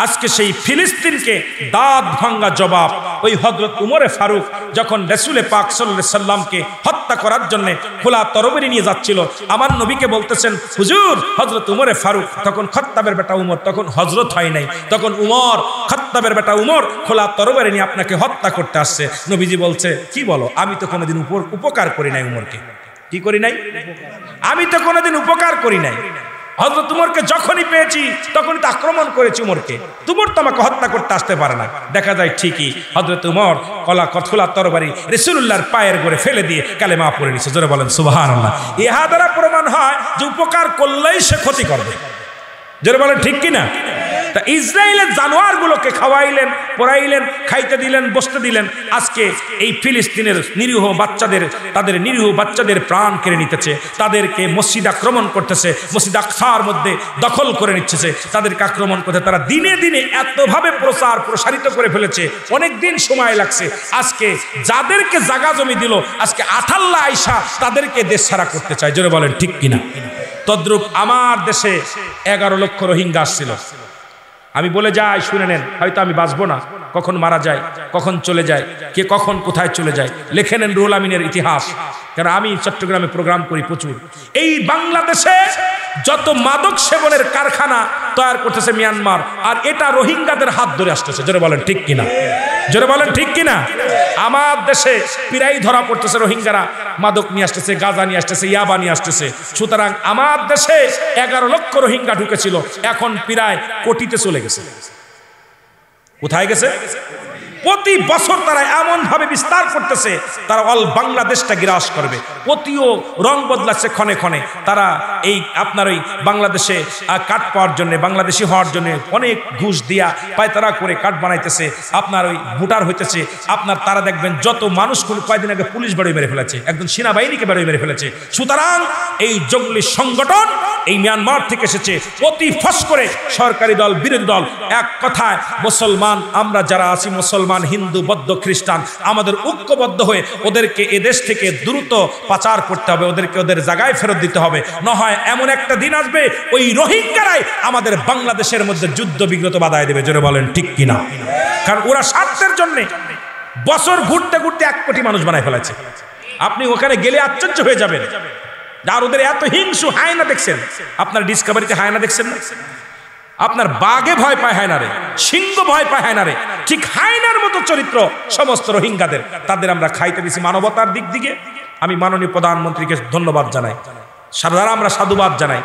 আজকে সেই ফিলিস্তিনকে দাঁত ভাঙ্গা জবাব ওই হযরত উমরে ফারুক যখন রাসূলে পাক সাল্লাল্লাহু আলাইহি সাল্লামকে হত্যা করার জন্য খোলা তরবারি নিয়ে যাচ্ছিল, আমার নবীকে বলতেছেন হুজুর হযরত উমরে ফারুক, তখন খাত্তাবের বেটা উমর, তখন হযরত হয় নাই, তখন উমর, খাত্তাবের বেটা উমর খোলা তরবারি নিয়ে আপনাকে হত্যা করতে আসছে। নবীজি বলছে কি বলো, আমি তো কোনোদিন উপকার করি নাই উমরকে। কি করি নাই? আমি তো কোনোদিন উপকার করি নাই। হযরত উমরকে যখনই পেয়েছি তখনই তো আক্রমণ করেছি উমরকে, উমর তো আমাকে হত্যা করতে আসতে পারে না। দেখা যায় ঠিকই হযরত উমর খোলা তরবারি রাসূলুল্লাহর পায়ের গোড়ে ফেলে দিয়ে কালেমা পড়ে নিছে। জোরে বলেন সুবহানাল্লাহ। ইহা দ্বারা প্রমাণ হয় যে উপকার করলেই সে ক্ষতি করবে। জোরে বলেন ঠিক কিনা? তা ইসরায়েলের জানোয়ারগুলোকে খাওয়াইলেন, পড়াইলেন, খাইতে দিলেন, বসতে দিলেন। আজকে এই ফিলিস্তিনের নিরীহ বাচ্চাদের, তাদের নিরীহ বাচ্চাদের প্রাণ কেড়ে নিতেছে, তাদেরকে মসজিদ আক্রমণ করতেছে, মসজিদ আকসার মধ্যে দখল করে নিচ্ছে, তাদেরকে আক্রমণ করতে তারা দিনে দিনে এতভাবে প্রসারিত করে ফেলেছে, অনেক দিন সময় লাগছে। আজকে যাদেরকে জায়গা জমি দিল, আজকে আঠাল্লা আইসা তাদেরকে দেশ ছাড়া করতে চায়। জোরে বলেন ঠিক কিনা? তদ্রূপ আমার দেশে 11 লক্ষ রোহিঙ্গা আসছিল। আমি বলে যাই, শুনে নেন, হয়তো আমি বাঁচবো না, কখন মারা যায়, কখন চলে যায়, কে কখন কোথায় চলে যায়, লিখে নেন রুহুল আমিনের ইতিহাস। কারণ আমি চট্টগ্রামে প্রোগ্রাম করি প্রচুর। এই বাংলাদেশে যত মাদক সেবনের কারখানা তৈরি করতেছে মিয়ানমার, আর এটা রোহিঙ্গাদের হাত ধরে আসতেছে। জোরে বলেন ঠিক কিনা? জোরে বলেন ঠিক কিনা? আমার দেশে প্রায় ধরা পড়তেছে রোহিঙ্গারা মাদক নিয়ে আসতেছে, গাঁজা নিয়ে আসতেছে, ইয়াবা নিয়ে আসতেছে। সুতরাং আমার দেশে 11 লক্ষ রোহিঙ্গা ঢুকেছিল, এখন প্রায় কোটিতে চলে গেছে। কোথায় গেছে? প্রতি বছর তারা এমন ভাবে বিস্তার করতেছে, তারা অল বাংলাদেশটা গ্রাস করবে। প্রতিও রং বদলাচ্ছে ক্ষণে ক্ষণে। তারা এই আপনার ওই বাংলাদেশে কাঠ পাওয়ার জন্য, বাংলাদেশি হওয়ার জন্য অনেক ঘুষ দিয়া পায়তারা করে কাঠ বানাইতেছে, আপনার ওই ভোটার হইতেছে। আপনার তারা দেখবেন যত মানুষ কয়েকদিন আগে পুলিশ বাড়ি মেরে ফেলেছে, একজন সেনাবাহিনীকে বাড়ি মেরে ফেলেছে। সুতরাং এই জঙ্গলি সংগঠন এই মিয়ানমার থেকে এসেছে। প্রতি ফস করে সরকারি দল, বিরোধী দল, এক কথায় মুসলমান আমরা যারা আছি, মুসলমান, হিন্দু, বৌদ্ধ, খ্রিস্টান, আমাদের ঐক্যবদ্ধ হয়ে ওদেরকে এদেশ থেকে দ্রুত পাচার করতে হবে, ওদেরকে ওদের জায়গায় ফেরত দিতে হবে। না হয় এমন একটা দিন আসবে ওই রোহিঙ্গারাই আমাদের বাংলাদেশের মধ্যে যুদ্ধ বিগ্রত বাধায় দেবে। জোরে বলেন ঠিক কিনা? কারণ ওরা স্বার্থের জন্য বছর ঘুরতে ঘুরতে 1 কোটি মানুষ বানায় ফেলেছে। আপনি ওখানে গেলে আশ্চর্য হয়ে যাবেন। আর ওদের এত হিংসু হায়না দেখছেন, আপনার ডিসকভারিতে হায়না দেখছেন না? আপনার বাঘে ভয় পায় হায়নারে, সিংহ ভয় পায় হায়নারে, ঠিক হায়নার মতো চরিত্র সমস্ত রোহিঙ্গাদের। তাদের আমরা খাইতে দিছি মানবতার দিক থেকে। আমি মাননীয় প্রধানমন্ত্রীকে ধন্যবাদ জানাই, আমরা সাধুবাদ জানাই।